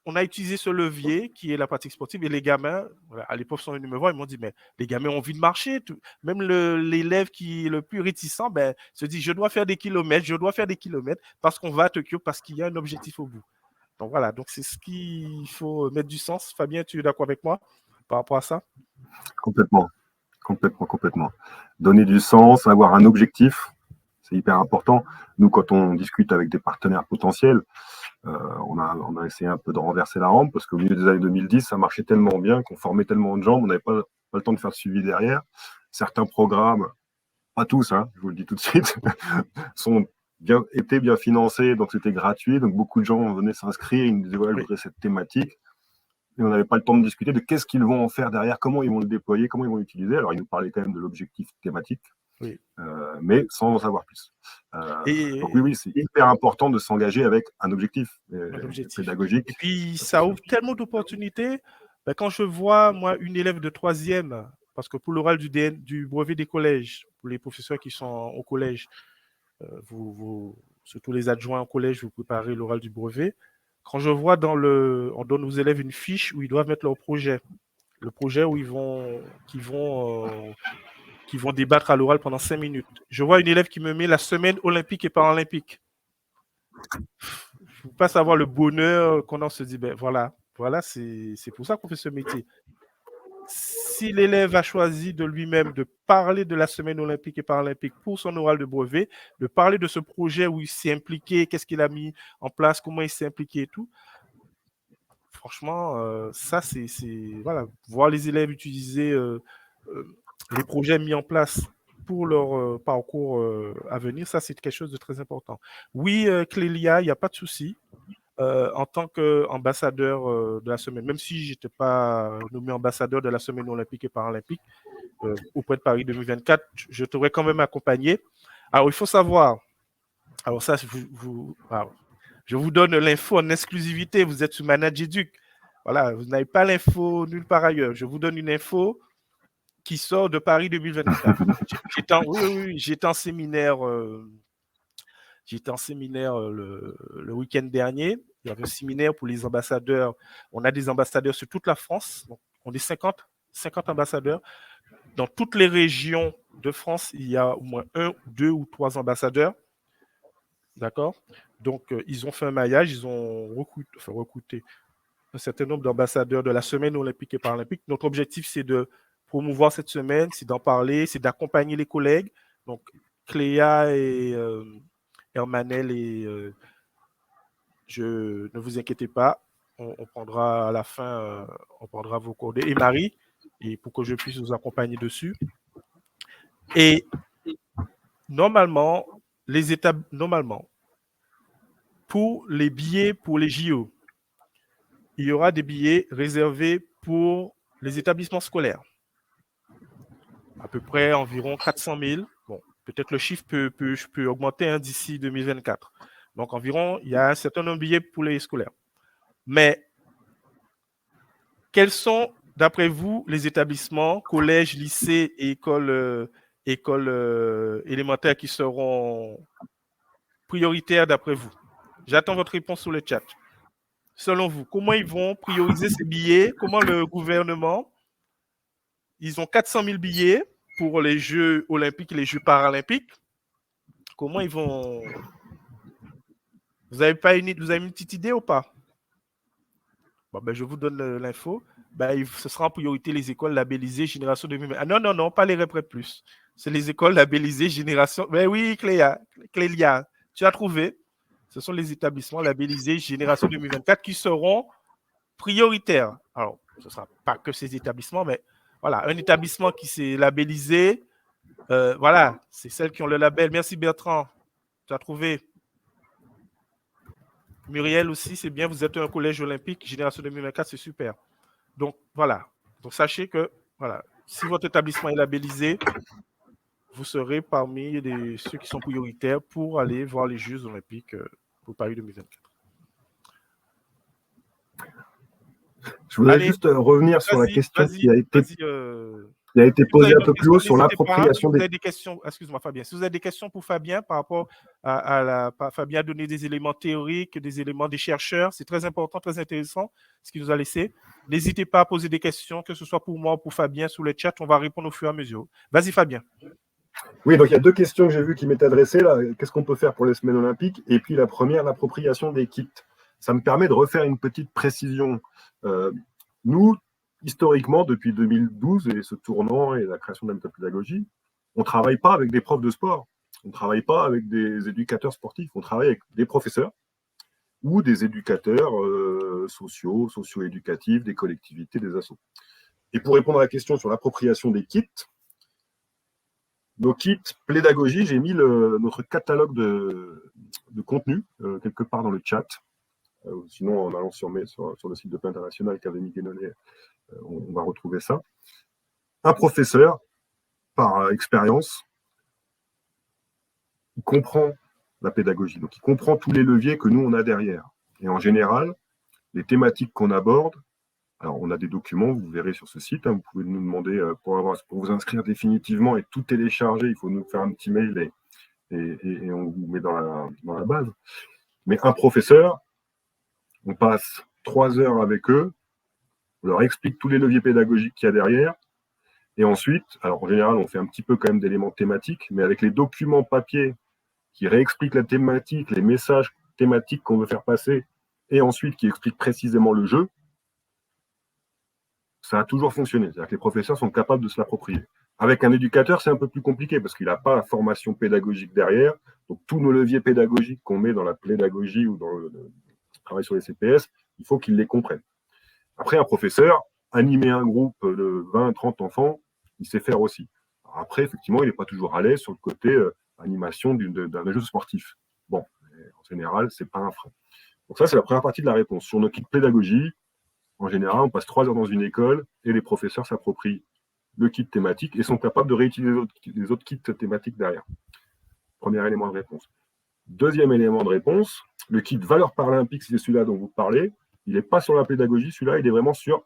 on a utilisé ce levier qui est la pratique sportive et les gamins, voilà, à l'époque, sont venus me voir, ils m'ont dit, mais les gamins ont envie de marcher. Tout. Même l'élève qui est le plus réticent ben, se dit, je dois faire des kilomètres parce qu'on va à Tokyo, parce qu'il y a un objectif au bout. Donc voilà, donc c'est ce qu'il faut mettre du sens. Fabien, tu es d'accord avec moi par rapport à ça? Complètement, complètement. Donner du sens, avoir un objectif, c'est hyper important. Nous, quand on discute avec des partenaires potentiels, on a essayé un peu de renverser la rampe parce qu'au milieu des années 2010, ça marchait tellement bien qu'on formait tellement de gens, on n'avait pas le temps de faire le suivi derrière. Certains programmes, pas tous, hein, je vous le dis tout de suite, étaient bien financés, donc c'était gratuit. Donc beaucoup de gens venaient s'inscrire, ils nous disaient voilà, je voudrais cette thématique. Et on n'avait pas le temps de discuter de qu'est-ce qu'ils vont en faire derrière, comment ils vont le déployer, comment ils vont l'utiliser. Alors ils nous parlaient quand même de l'objectif thématique, mais sans en savoir plus. Donc oui, c'est hyper important de s'engager avec un objectif pédagogique. Et puis ça ouvre tellement d'opportunités. Ben, quand je vois, moi, une élève de 3e, parce que pour l'oral du brevet des collèges, pour les professeurs qui sont au collège, surtout les adjoints au collège, vous préparez l'oral du brevet. Quand je vois on donne aux élèves une fiche où ils doivent mettre leur projet. Le projet où qui vont débattre à l'oral pendant 5 minutes. Je vois une élève qui me met la semaine olympique et paralympique. Il ne faut pas savoir le bonheur qu'on en se dit, ben voilà, c'est pour ça qu'on fait ce métier. Si l'élève a choisi de lui-même de parler de la semaine olympique et paralympique pour son oral de brevet, de parler de ce projet où il s'est impliqué, qu'est-ce qu'il a mis en place, comment il s'est impliqué et tout, franchement, ça, c'est voilà, voir les élèves utiliser les projets mis en place pour leur parcours à venir, ça, c'est quelque chose de très important. Oui, Clélia, il n'y a pas de souci. En tant qu'ambassadeur de la semaine, même si je n'étais pas nommé ambassadeur de la semaine olympique et paralympique auprès de Paris 2024, je t'aurais quand même accompagné. Alors, il faut savoir, alors ça, je vous donne l'info en exclusivité, vous êtes sur Manageduc. Voilà, vous n'avez pas l'info nulle part ailleurs. Je vous donne une info qui sort de Paris 2024. J'étais en séminaire. J'étais en séminaire le week-end dernier. Il y avait un séminaire pour les ambassadeurs. On a des ambassadeurs sur toute la France. Donc, on est 50 ambassadeurs. Dans toutes les régions de France, il y a au moins 1, 2 ou 3 ambassadeurs. D'accord? Donc, ils ont fait un maillage. Ils ont recruté un certain nombre d'ambassadeurs de la semaine olympique et paralympique. Notre objectif, c'est de promouvoir cette semaine, c'est d'en parler, c'est d'accompagner les collègues. Donc, Cléa et Hermanel et ne vous inquiétez pas, on prendra à la fin, on prendra vos coordonnées et Marie, et pour que je puisse vous accompagner dessus. Et normalement, pour les billets pour les JO, il y aura des billets réservés pour les établissements scolaires. À peu près environ 400 000. Bon, peut-être le chiffre peut augmenter d'ici 2024. Donc, environ, il y a un certain nombre de billets pour les scolaires. Mais, quels sont, d'après vous, les établissements, collèges, lycées et écoles élémentaires qui seront prioritaires d'après vous? J'attends votre réponse sur le chat. Selon vous, comment ils vont prioriser ces billets? Comment le gouvernement, ils ont 400 000 billets pour les Jeux olympiques et les Jeux paralympiques. Comment ils vont... Vous avez une petite idée ou pas? Bon, ben, je vous donne l'info. Ben, ce sera en priorité les écoles labellisées Génération 2020. Ah non, pas les Reprès Plus. C'est les écoles labellisées Génération... Ben oui, Clélia, tu as trouvé. Ce sont les établissements labellisés Génération 2024 qui seront prioritaires. Alors, ce ne sera pas que ces établissements, mais voilà, un établissement qui s'est labellisé, voilà, c'est celles qui ont le label. Merci Bertrand, tu as trouvé. Muriel aussi, c'est bien, vous êtes un collège olympique, Génération 2024, c'est super. Donc, voilà. Donc, sachez que, voilà, si votre établissement est labellisé, vous serez parmi ceux qui sont prioritaires pour aller voir les Jeux olympiques pour Paris 2024. Je voudrais juste revenir sur la question qui a été... Il a été Si vous posé avez un d'autres peu plus questions, haut sur n'hésitez pas. l'appropriation Si vous des... avez des questions, excuse-moi Fabien, si vous avez des questions pour Fabien par rapport à Fabien a donné des éléments théoriques, des éléments des chercheurs, c'est très important, très intéressant ce qu'il nous a laissé. N'hésitez pas à poser des questions, que ce soit pour moi ou pour Fabien sous le chat, on va répondre au fur et à mesure. Vas-y Fabien. Oui, donc il y a deux questions que j'ai vues qui m'étaient adressées là. Qu'est-ce qu'on peut faire pour les semaines olympiques? Et puis la première, l'appropriation des kits. Ça me permet de refaire une petite précision. Nous, historiquement, depuis 2012 et ce tournant et la création de la méthode-pédagogie, on ne travaille pas avec des profs de sport. On ne travaille pas avec des éducateurs sportifs. On travaille avec des professeurs ou des éducateurs sociaux, socio-éducatifs, des collectivités, des assos. Et pour répondre à la question sur l'appropriation des kits, nos kits pédagogie, j'ai mis notre catalogue de contenu quelque part dans le chat. Sinon, en allant sur le site de Plan International, Académie Guénolé, on va retrouver ça. Un professeur, par expérience, il comprend la pédagogie. Donc, il comprend tous les leviers que nous, on a derrière. Et en général, les thématiques qu'on aborde, alors on a des documents, vous verrez sur ce site, hein, vous pouvez nous demander pour vous inscrire définitivement et tout télécharger, il faut nous faire un petit mail et on vous met dans la base. Mais un professeur, on passe 3 heures avec eux, on leur explique tous les leviers pédagogiques qu'il y a derrière, et ensuite, alors en général, on fait un petit peu quand même d'éléments thématiques, mais avec les documents papier qui réexpliquent la thématique, les messages thématiques qu'on veut faire passer, et ensuite qui expliquent précisément le jeu, ça a toujours fonctionné. C'est-à-dire que les professeurs sont capables de se l'approprier. Avec un éducateur, c'est un peu plus compliqué parce qu'il n'a pas la formation pédagogique derrière. Donc, tous nos leviers pédagogiques qu'on met dans la pédagogie ou dans le travail sur les CPS, il faut qu'il les comprenne. Après, un professeur, animer un groupe de 20, 30 enfants, il sait faire aussi. Alors après, effectivement, il n'est pas toujours à l'aise sur le côté animation d'un jeu sportif. Bon, en général, ce n'est pas un frein. Donc ça, c'est la première partie de la réponse. Sur nos kits pédagogie, en général, on passe 3 heures dans une école et les professeurs s'approprient le kit thématique et sont capables de réutiliser les autres kits thématiques derrière. Premier élément de réponse. Deuxième élément de réponse, le kit valeurs paralympiques, c'est celui-là dont vous parlez. Il n'est pas sur la pédagogie, celui-là, il est vraiment sur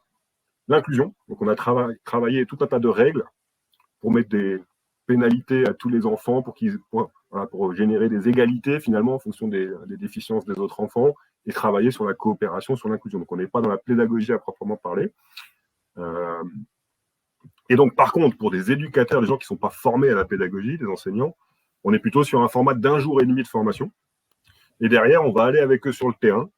l'inclusion. Donc, on a travaillé tout un tas de règles pour mettre des pénalités à tous les enfants, pour générer des égalités, finalement, en fonction des déficiences des autres enfants, et travailler sur la coopération, sur l'inclusion. Donc, on n'est pas dans la pédagogie à proprement parler. Et donc, par contre, pour des éducateurs, des gens qui ne sont pas formés à la pédagogie, des enseignants, on est plutôt sur un format d'1 jour et demi de formation. Et derrière, on va aller avec eux sur le terrain,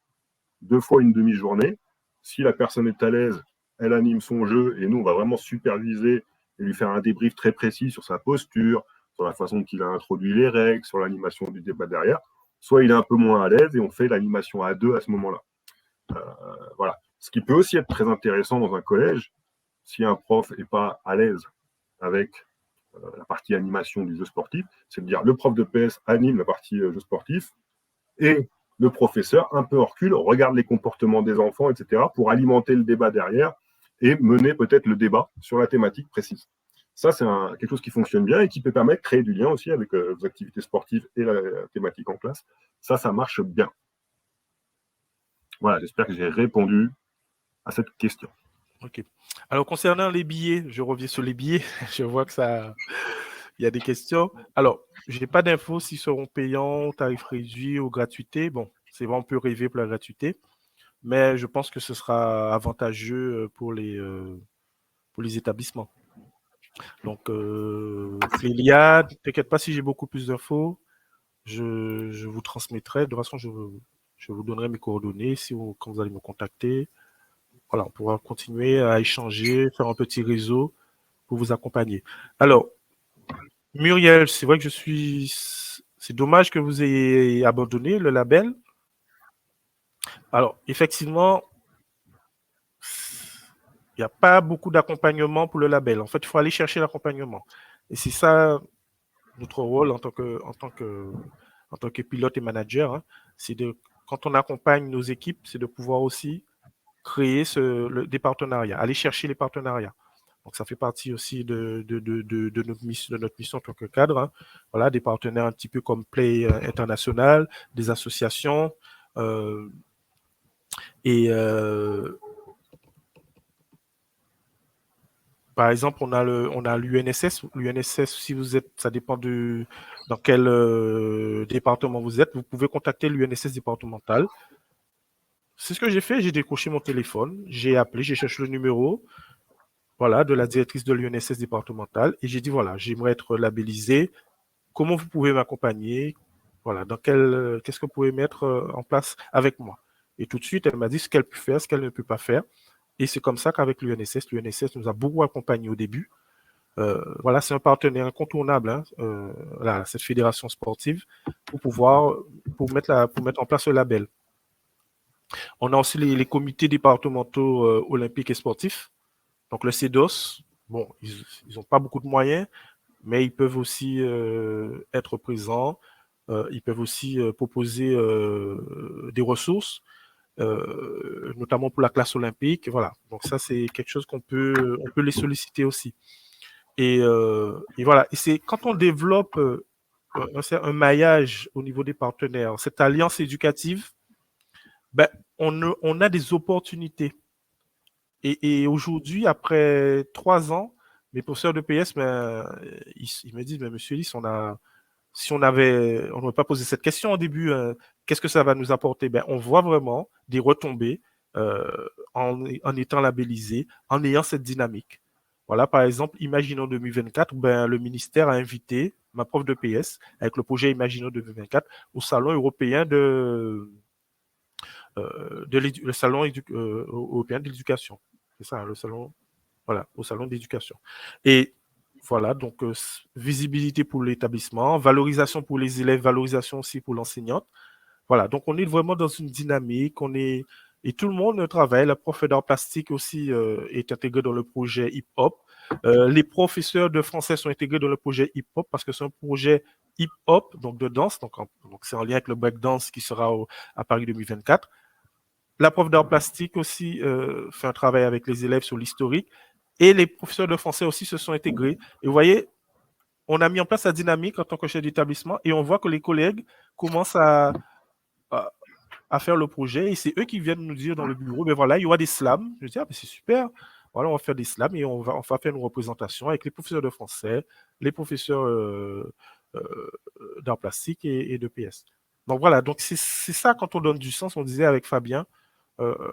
2 fois une demi-journée. Si la personne est à l'aise, elle anime son jeu et nous, on va vraiment superviser et lui faire un débrief très précis sur sa posture, sur la façon dont il a introduit les règles, sur l'animation du débat derrière. Soit il est un peu moins à l'aise et on fait l'animation à 2 à ce moment-là. Voilà. Ce qui peut aussi être très intéressant dans un collège, si un prof n'est pas à l'aise avec la partie animation du jeu sportif, c'est de dire le prof de PS anime la partie jeu sportif et le professeur, un peu en recul, regarde les comportements des enfants, etc., pour alimenter le débat derrière et mener peut-être le débat sur la thématique précise. Ça, c'est quelque chose qui fonctionne bien et qui peut permettre de créer du lien aussi avec vos activités sportives et la thématique en classe. Ça marche bien. Voilà, j'espère que j'ai répondu à cette question. Ok. Alors, concernant les billets, je reviens sur les billets. Je vois que il y a des questions. Alors, je n'ai pas d'infos s'ils seront payants, tarif réduit ou gratuité. Bon, c'est vrai, on peut rêver pour la gratuité, mais je pense que ce sera avantageux pour les établissements. Donc, Clélia, ne t'inquiète pas si j'ai beaucoup plus d'infos, je vous transmettrai. De toute façon, je vous donnerai mes coordonnées quand vous allez me contacter. Voilà, on pourra continuer à échanger, faire un petit réseau pour vous accompagner. Alors, Muriel, c'est vrai que c'est dommage que vous ayez abandonné le label. Alors, effectivement, il n'y a pas beaucoup d'accompagnement pour le label. En fait, il faut aller chercher l'accompagnement. Et c'est ça notre rôle en tant que pilote et manager, hein, c'est quand on accompagne nos équipes, c'est de pouvoir aussi créer des partenariats, aller chercher les partenariats. Donc, ça fait partie aussi de notre mission en tant que cadre. Hein. Voilà, des partenaires un petit peu comme Play International, des associations. Et Par exemple, on a l'UNSS. L'UNSS, si vous êtes, ça dépend dans quel département vous êtes, vous pouvez contacter l'UNSS départemental. C'est ce que j'ai fait. J'ai décroché mon téléphone, j'ai appelé, j'ai cherché le numéro, voilà, de la directrice de l'UNSS départementale, et j'ai dit voilà, j'aimerais être labellisé. Comment vous pouvez m'accompagner? Voilà, qu'est-ce que vous pouvez mettre en place avec moi? Et tout de suite, elle m'a dit ce qu'elle peut faire, ce qu'elle ne peut pas faire. Et c'est comme ça qu'avec l'UNSS nous a beaucoup accompagnés au début. Voilà, c'est un partenaire incontournable, hein, voilà, cette fédération sportive, pour mettre en place le label. On a aussi les comités départementaux olympiques et sportifs, donc le CEDOS. Bon, ils n'ont pas beaucoup de moyens, mais ils peuvent aussi être présents. Ils peuvent aussi proposer des ressources, notamment pour la classe olympique. Voilà. Donc ça, c'est quelque chose on peut les solliciter aussi. Et voilà. Et c'est quand on développe un maillage au niveau des partenaires, cette alliance éducative, ben, on a des opportunités. Et aujourd'hui, après 3 ans, mes professeurs de PS, ben, ils me disent, mais monsieur Lys, si on n'aurait pas posé cette question au début, qu'est-ce que ça va nous apporter? Ben, on voit vraiment des retombées en étant labellisé, en ayant cette dynamique. Voilà, par exemple, Imaginons 2024, ben, le ministère a invité ma prof de PS avec le projet Imaginons 2024 au Salon européen le Salon européen de l'éducation. C'est ça, le salon, voilà, au Salon d'éducation. Et voilà, donc visibilité pour l'établissement, valorisation pour les élèves, valorisation aussi pour l'enseignante. Voilà, donc on est vraiment dans une dynamique, et tout le monde travaille. La prof d'art plastique aussi est intégrée dans le projet hip-hop. Les professeurs de français sont intégrés dans le projet hip-hop parce que c'est un projet hip-hop, donc de danse, donc c'est en lien avec le breakdance qui sera à Paris 2024. La prof d'art plastique aussi fait un travail avec les élèves sur l'historique. Et les professeurs de français aussi se sont intégrés. Et vous voyez, on a mis en place la dynamique en tant que chef d'établissement et on voit que les collègues commencent à faire le projet. Et c'est eux qui viennent nous dire dans le bureau, ben voilà, il y aura des slams. Je dis, ah, ben c'est super. Voilà, on va faire des slams et on va faire une représentation avec les professeurs de français, les professeurs d'art plastique et de PS. Donc voilà, donc c'est ça quand on donne du sens, on disait avec Fabien,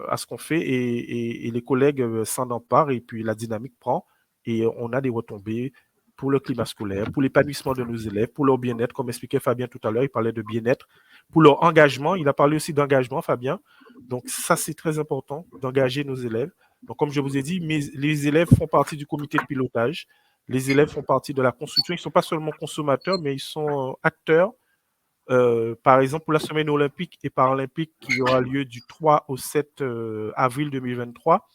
à ce qu'on fait et les collègues s'en emparent et puis la dynamique prend et on a des retombées pour le climat scolaire, pour l'épanouissement de nos élèves, pour leur bien-être, comme expliquait Fabien tout à l'heure, il parlait de bien-être, pour leur engagement, il a parlé aussi d'engagement, Fabien. Donc ça, c'est très important d'engager nos élèves. Donc comme je vous ai dit, les élèves font partie du comité de pilotage, les élèves font partie de la construction, ils ne sont pas seulement consommateurs, mais ils sont acteurs. Par exemple, pour la semaine olympique et paralympique qui aura lieu du 3 au 7 avril 2023,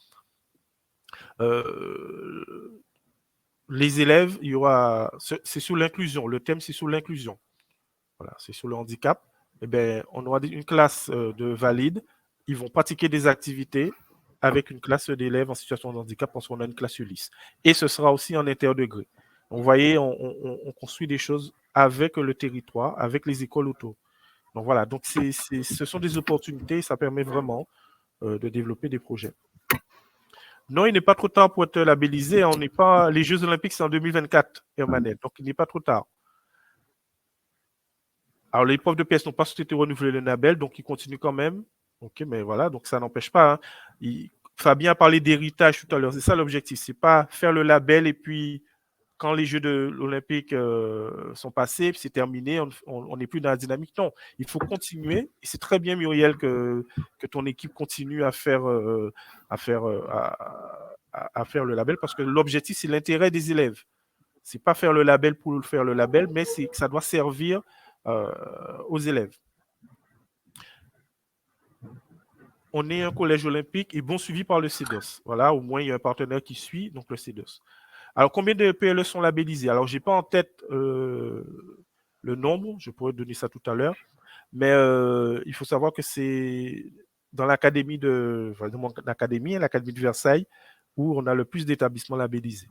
les élèves, c'est sur l'inclusion. Le thème, c'est sur l'inclusion. Voilà, c'est sur le handicap. Eh bien, on aura une classe de valides. Ils vont pratiquer des activités avec une classe d'élèves en situation de handicap parce qu'on a une classe Ulysse. Et ce sera aussi en interdegré. Donc, vous voyez, on construit des choses avec le territoire, avec les écoles autour. Donc voilà, donc ce sont des opportunités, ça permet vraiment de développer des projets. Non, il n'est pas trop tard pour être labellisé. On n'est pas. Les Jeux Olympiques, c'est en 2024, Hermanette. Donc il n'est pas trop tard. Alors les profs de PS n'ont pas souhaité renouveler le label, donc ils continuent quand même. Ok, mais voilà, donc ça n'empêche pas. Hein. Fabien a parlé d'héritage tout à l'heure. C'est ça l'objectif. C'est pas faire le label et puis quand les Jeux olympiques sont passés, c'est terminé, on n'est plus dans la dynamique. Non, il faut continuer. Et c'est très bien, Muriel, que ton équipe continue à faire le label parce que l'objectif, c'est l'intérêt des élèves. C'est pas faire le label pour faire le label, mais c'est que ça doit servir aux élèves. On est un collège olympique et bon suivi par le CEDOS. Voilà, au moins il y a un partenaire qui suit, donc le CEDOS. Alors, combien de PLE sont labellisés? Alors, je n'ai pas en tête le nombre, je pourrais donner ça tout à l'heure, mais il faut savoir que c'est dans l'académie l'académie de Versailles, où on a le plus d'établissements labellisés.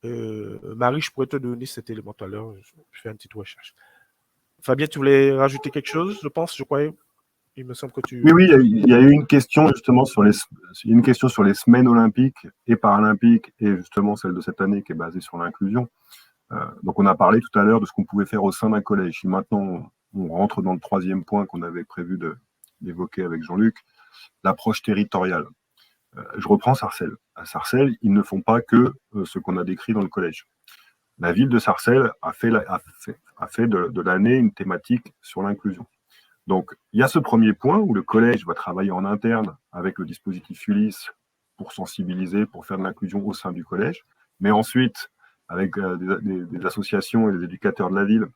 Marie, je pourrais te donner cet élément tout à l'heure, je fais une petite recherche. Fabien, tu voulais rajouter quelque chose, je pense, je croyais. Il me semble que tu... Oui, il y a eu une question justement sur les semaines olympiques et paralympiques, et justement celle de cette année qui est basée sur l'inclusion. Donc on a parlé tout à l'heure de ce qu'on pouvait faire au sein d'un collège. Et maintenant, on rentre dans le troisième point qu'on avait prévu d'évoquer avec Jean-Luc, l'approche territoriale. Je reprends Sarcelles. À Sarcelles, ils ne font pas que ce qu'on a décrit dans le collège. La ville de Sarcelles a fait de l'année une thématique sur l'inclusion. Donc, il y a ce premier point où le collège va travailler en interne avec le dispositif Ulysse pour sensibiliser, pour faire de l'inclusion au sein du collège. Mais ensuite, avec des associations et des éducateurs de la ville,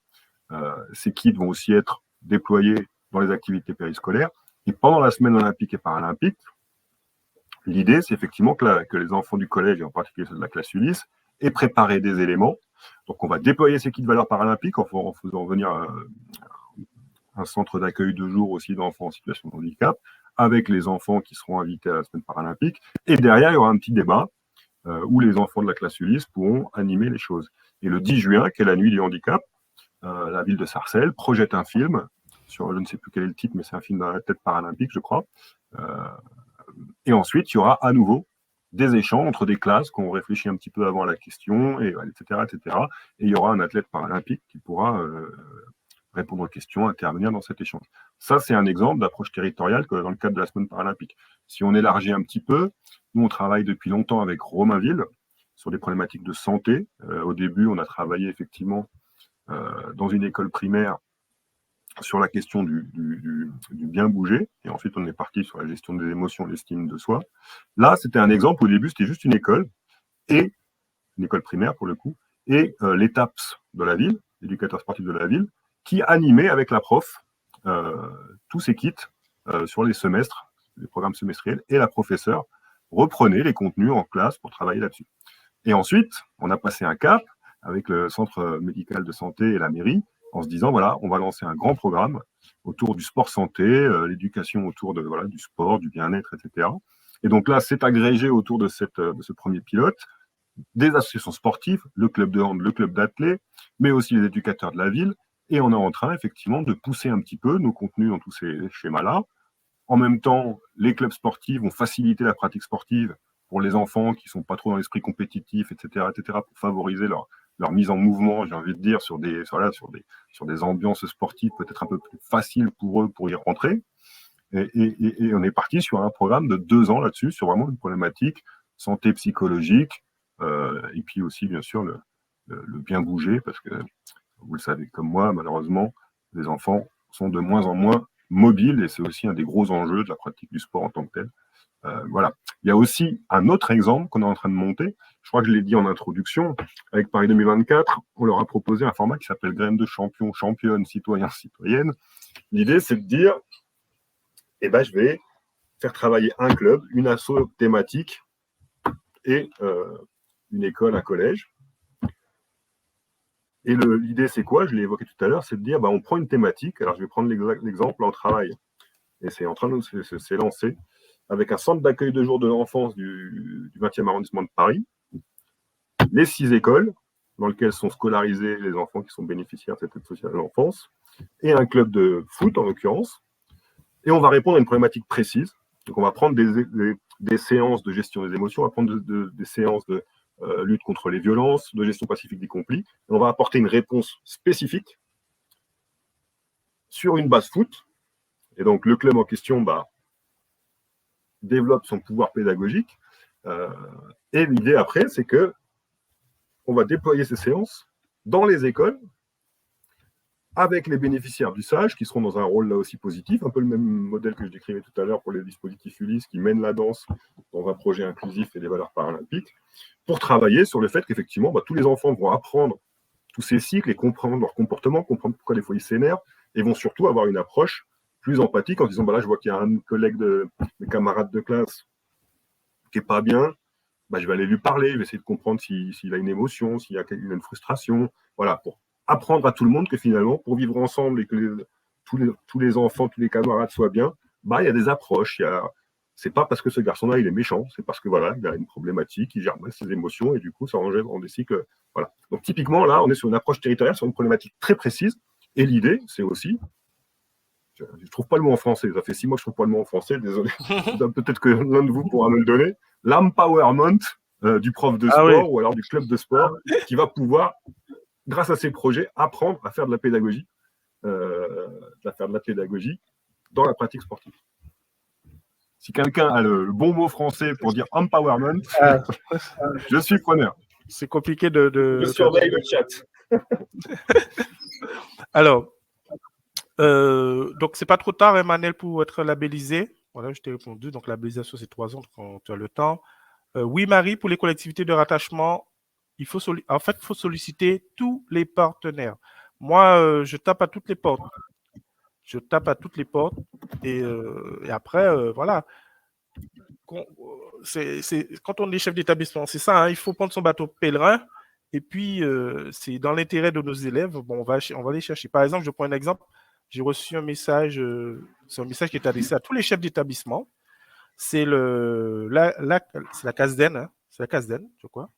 ces kits vont aussi être déployés dans les activités périscolaires. Et pendant la semaine olympique et paralympique, l'idée, c'est effectivement que les enfants du collège, et en particulier ceux de la classe Ulysse, aient préparé des éléments. Donc, on va déployer ces kits de valeurs paralympiques en faisant venir un centre d'accueil de jour aussi d'enfants en situation de handicap, avec les enfants qui seront invités à la semaine paralympique. Et derrière, il y aura un petit débat où les enfants de la classe Ulysse pourront animer les choses. Et le 10 juin, qui est la nuit du handicap, la ville de Sarcelles projette un film sur, je ne sais plus quel est le titre, mais c'est un film dans la tête paralympique, je crois. Et ensuite, il y aura à nouveau des échanges entre des classes qu'on réfléchit un petit peu avant la question, et, etc., etc. Et il y aura un athlète paralympique qui pourra répondre aux questions, intervenir dans cet échange. Ça, c'est un exemple d'approche territoriale que dans le cadre de la semaine paralympique. Si on élargit un petit peu, nous, on travaille depuis longtemps avec Romainville sur des problématiques de santé. Au début, on a travaillé effectivement dans une école primaire sur la question du bien bouger, et ensuite on est parti sur la gestion des émotions, l'estime de soi. Là, c'était un exemple, au début, c'était juste une école primaire pour le coup, et l'ETAPS de la ville, l'éducateur sportif de la ville, qui animait avec la prof tous ces kits sur les semestres, les programmes semestriels, et la professeure reprenait les contenus en classe pour travailler là-dessus. Et ensuite, on a passé un cap avec le centre médical de santé et la mairie, en se disant, voilà, on va lancer un grand programme autour du sport-santé, l'éducation autour du sport, du bien-être, etc. Et donc là, c'est agrégé autour de ce premier pilote, des associations sportives, le club de hand, le club d'athlètes, mais aussi les éducateurs de la ville, et on est en train effectivement de pousser un petit peu nos contenus dans tous ces schémas-là. En même temps, les clubs sportifs vont faciliter la pratique sportive pour les enfants qui ne sont pas trop dans l'esprit compétitif, etc., pour favoriser leur mise en mouvement, j'ai envie de dire, sur des ambiances sportives peut-être un peu plus faciles pour eux pour y rentrer. Et on est parti sur un programme de 2 ans là-dessus, sur vraiment une problématique santé psychologique, et puis aussi, bien sûr, le bien bouger, parce que, vous le savez comme moi, malheureusement, les enfants sont de moins en moins mobiles, et c'est aussi un des gros enjeux de la pratique du sport en tant que tel. Voilà. Il y a aussi un autre exemple qu'on est en train de monter. Je crois que je l'ai dit en introduction. Avec Paris 2024, on leur a proposé un format qui s'appelle Graines de champion, championne, citoyen, citoyenne. L'idée, c'est de dire, je vais faire travailler un club, une asso thématique et une école, un collège. Et l'idée, c'est quoi? Je l'ai évoqué tout à l'heure, c'est de dire, on prend une thématique. Alors, je vais prendre l'exemple en travail. Et c'est en train de se lancer avec un centre d'accueil de jour de l'enfance du 20e arrondissement de Paris, les 6 écoles dans lesquelles sont scolarisés les enfants qui sont bénéficiaires de cette aide sociale à l'enfance, et un club de foot en l'occurrence. Et on va répondre à une problématique précise. Donc on va prendre des séances de gestion des émotions, on va prendre des séances de lutte contre les violences, de gestion pacifique des conflits, et on va apporter une réponse spécifique sur une base foot. Et donc le club en question développe son pouvoir pédagogique. Et l'idée après, c'est que on va déployer ces séances dans les écoles avec les bénéficiaires du SAGE qui seront dans un rôle là aussi positif, un peu le même modèle que je décrivais tout à l'heure pour les dispositifs Ulysse qui mènent la danse dans un projet inclusif et des valeurs paralympiques, pour travailler sur le fait qu'effectivement, tous les enfants vont apprendre tous ces cycles et comprendre leur comportement, comprendre pourquoi des fois ils s'énervent, et vont surtout avoir une approche plus empathique en disant, là, je vois qu'il y a un collègue de mes camarades de classe qui n'est pas bien, je vais aller lui parler, je vais essayer de comprendre s'il a une émotion, s'il a une frustration, voilà, pour apprendre à tout le monde que finalement, pour vivre ensemble et que tous les enfants, tous les camarades soient bien, il y a des approches, c'est pas parce que ce garçon-là, il est méchant, c'est parce que voilà, il a une problématique, il gère mal ses émotions, et du coup, ça engendre dans des cycles, voilà. Donc typiquement, là, on est sur une approche territoriale, sur une problématique très précise, et l'idée, c'est aussi, je trouve pas le mot en français. Ça fait 6 mois que je trouve pas le mot en français. Désolé. Peut-être que l'un de vous pourra me le donner. L'empowerment du prof de sport ou alors du club de sport qui va pouvoir, grâce à ces projets, apprendre à faire de la pédagogie, dans la pratique sportive. Si quelqu'un a le bon mot français pour dire empowerment, je suis preneur. C'est compliqué de... Je surveille le chat. Alors, donc c'est pas trop tard, Emmanuel, pour être labellisé. Voilà, je t'ai répondu. Donc, la labellisation, c'est 3 ans quand tu as le temps. Oui, Marie, pour les collectivités de rattachement, il faut solliciter tous les partenaires. Moi, je tape à toutes les portes. Et après, voilà. Quand on est chef d'établissement, c'est ça, hein, il faut prendre son bateau pèlerin. Et puis, c'est dans l'intérêt de nos élèves. Bon, on va les chercher. Par exemple, je prends un exemple. J'ai reçu un message, c'est un message qui est adressé à tous les chefs d'établissement. C'est la CASDEN, hein, c'est la CASDEN, je crois,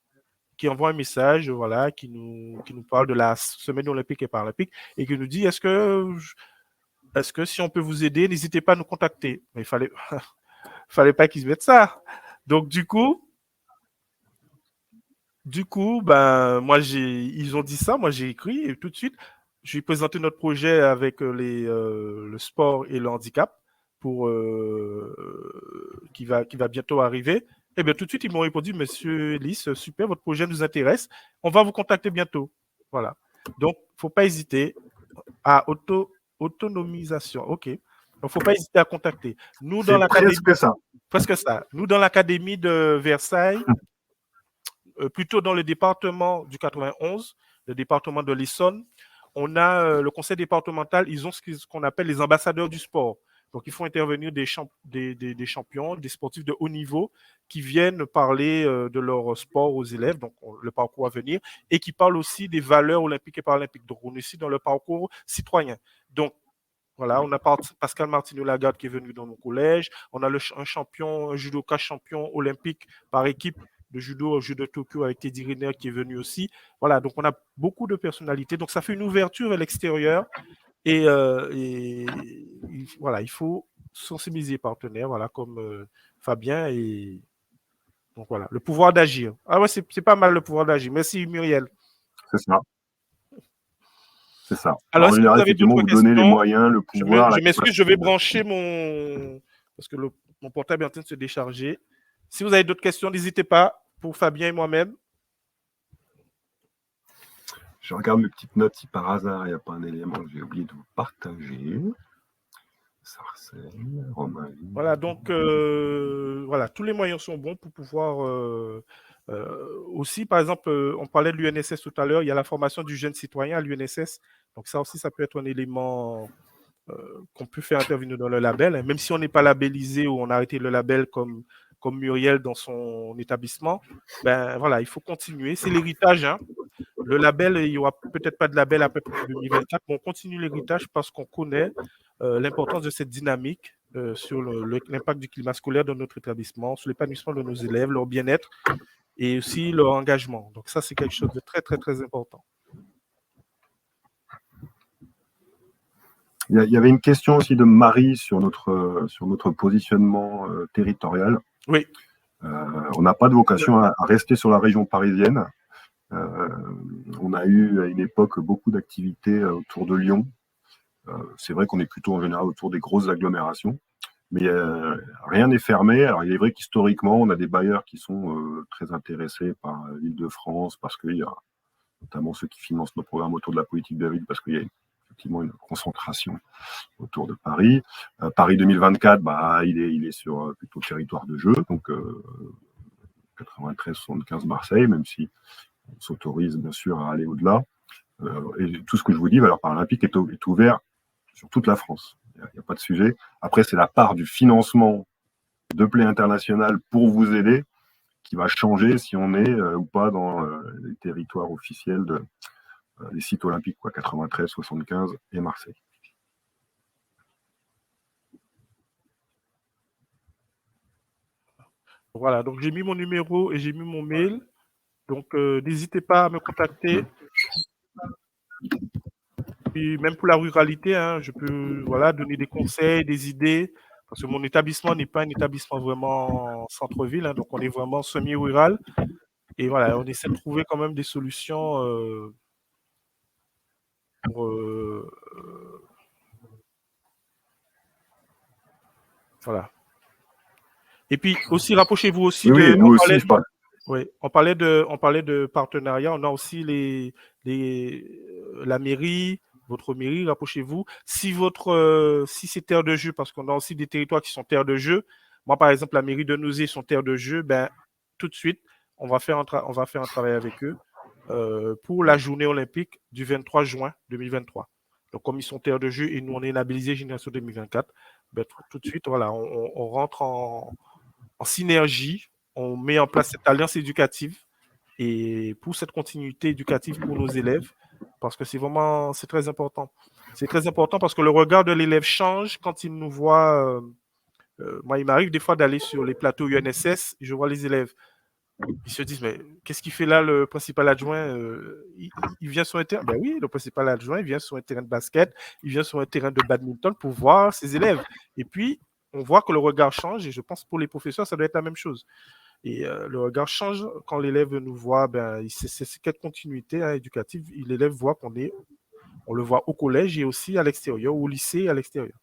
qui envoie un message, voilà, qui nous parle de la semaine olympique et paralympique et qui nous dit est-ce que si on peut vous aider, n'hésitez pas à nous contacter. Mais il fallait pas qu'ils se mettent ça. Donc du coup, ben moi ils ont dit ça, moi j'ai écrit et tout de suite, je vais présenter notre projet avec le sport et le handicap pour qui va bientôt arriver. Et bien tout de suite ils m'ont répondu Monsieur Lys, super, votre projet nous intéresse, on va vous contacter bientôt. Voilà. Donc faut pas hésiter à autonomisation. Ok. Donc faut pas hésiter à contacter. Nous dans l'académie. Presque ça. Nous dans l'académie de Versailles. Plutôt dans le département du 91, le département de l'Essonne, on a le conseil départemental, ils ont ce qu'on appelle les ambassadeurs du sport. Donc, il faut intervenir des champions, des sportifs de haut niveau qui viennent parler de leur sport aux élèves, donc le parcours à venir, et qui parlent aussi des valeurs olympiques et paralympiques. Donc, on est ici dans le parcours citoyen. Donc, voilà, on a Pascal Martineau-Lagarde qui est venu dans nos collèges. On a un judoka champion olympique par équipe de judo au jeu de Tokyo avec Teddy Riner qui est venu aussi. Voilà, donc on a beaucoup de personnalités. Donc ça fait une ouverture vers l'extérieur et voilà, il faut sensibiliser les partenaires, voilà, comme Fabien et donc voilà, le pouvoir d'agir. Ah ouais, c'est pas mal le pouvoir d'agir. Merci Muriel. C'est ça. C'est ça. Alors, en général, effectivement, vous donnez les moyens, le pouvoir. Je m'excuse, je vais brancher parce que mon portable est en train de se décharger. Si vous avez d'autres questions, n'hésitez pas. Pour Fabien et moi-même. Je regarde mes petites notes si par hasard il n'y a pas un élément que j'ai oublié de vous partager. Sarcelles, Romain. Voilà, donc voilà, tous les moyens sont bons pour pouvoir aussi, par exemple, on parlait de l'UNSS tout à l'heure, il y a la formation du jeune citoyen à l'UNSS. Donc ça aussi, ça peut être un élément qu'on peut faire intervenir dans le label, hein. Même si on n'est pas labellisé ou on a arrêté le label comme Muriel dans son établissement, ben voilà, il faut continuer. C'est l'héritage, hein. Le label, il n'y aura peut-être pas de label après 2024, mais on continue l'héritage parce qu'on connaît l'importance de cette dynamique sur l'impact du climat scolaire dans notre établissement, sur l'épanouissement de nos élèves, leur bien-être et aussi leur engagement. Donc ça, c'est quelque chose de très, très, très important. Il y avait une question aussi de Marie sur notre positionnement territorial. Oui. On n'a pas de vocation à rester sur la région parisienne. On a eu à une époque beaucoup d'activités autour de Lyon. C'est vrai qu'on est plutôt en général autour des grosses agglomérations, mais rien n'est fermé. Alors il est vrai qu'historiquement, on a des bailleurs qui sont très intéressés par l'Île-de-France parce qu'il y a notamment ceux qui financent nos programmes autour de la politique de la ville parce qu'il y a effectivement une concentration autour de Paris. Paris 2024, il est sur plutôt territoire de jeu, donc 93-75 Marseille, même si on s'autorise bien sûr à aller au-delà. Et tout ce que je vous dis, Valeurs Paralympiques est ouvert sur toute la France. Il n'y a pas de sujet. Après, c'est la part du financement de Play International pour vous aider qui va changer si on est ou pas dans les territoires officiels des sites olympiques, 93, 75 et Marseille. Voilà, donc j'ai mis mon numéro et j'ai mis mon mail. Donc n'hésitez pas à me contacter. puis même pour la ruralité, hein, je peux donner des conseils, des idées, parce que mon établissement n'est pas un établissement vraiment centre-ville, hein, donc on est vraiment semi-rural. Et voilà, on essaie de trouver quand même des solutions pour... voilà. Et puis aussi, rapprochez-vous aussi Oui, de... nous aussi, je parle. Oui, on parlait de partenariat. On a aussi la mairie, votre mairie, rapprochez-vous. Si c'est terre de jeu, parce qu'on a aussi des territoires qui sont terre de jeu. Moi, par exemple, la mairie de Nozay sont terre de jeu. Ben, tout de suite, on va faire un travail avec eux pour la journée olympique du 23 juin 2023. Donc, comme ils sont terre de jeu et nous, on est labellisé Génération 2024, ben, tout de suite, voilà, on rentre en synergie, on met en place cette alliance éducative et pour cette continuité éducative pour nos élèves, parce que c'est très important. C'est très important parce que le regard de l'élève change quand il nous voit. Moi, il m'arrive des fois d'aller sur les plateaux UNSS, je vois les élèves. Ils se disent, mais qu'est-ce qu'il fait là, le principal adjoint il vient sur un terrain. Ben oui, le principal adjoint, il vient sur un terrain de basket, il vient sur un terrain de badminton pour voir ses élèves. Et puis, on voit que le regard change, et je pense que pour les professeurs, ça doit être la même chose. Et le regard change quand l'élève nous voit, ben, c'est cette continuité éducative. L'élève voit on le voit au collège et aussi à l'extérieur, au lycée et à l'extérieur.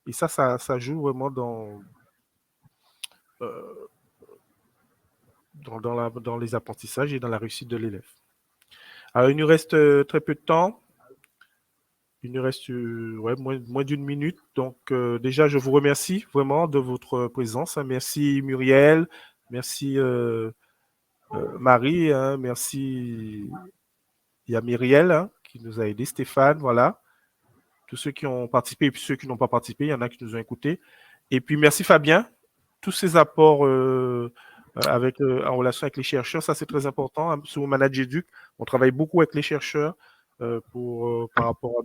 Et ça joue vraiment dans les apprentissages et dans la réussite de l'élève. Alors, il nous reste très peu de temps. Il nous reste moins d'une minute. Donc, déjà, je vous remercie vraiment de votre présence. Merci Muriel, merci Marie, hein, merci. Il y a Myriel hein, qui nous a aidés, Stéphane, voilà. Tous ceux qui ont participé et puis ceux qui n'ont pas participé, il y en a qui nous ont écoutés. Et puis, merci Fabien. Tous ces apports en relation avec les chercheurs, ça c'est très important. Hein. Sur Manage Educ, on travaille beaucoup avec les chercheurs par rapport à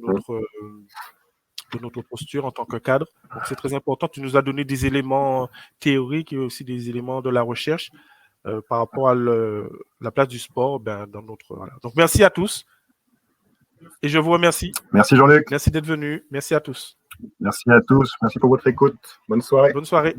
notre posture en tant que cadre. Donc c'est très important. Tu nous as donné des éléments théoriques et aussi des éléments de la recherche par rapport à la place du sport dans notre... Voilà. Donc merci à tous et je vous remercie. Merci Jean-Luc. Merci d'être venu. Merci à tous. Merci à tous. Merci pour votre écoute. Bonne soirée. Bonne soirée.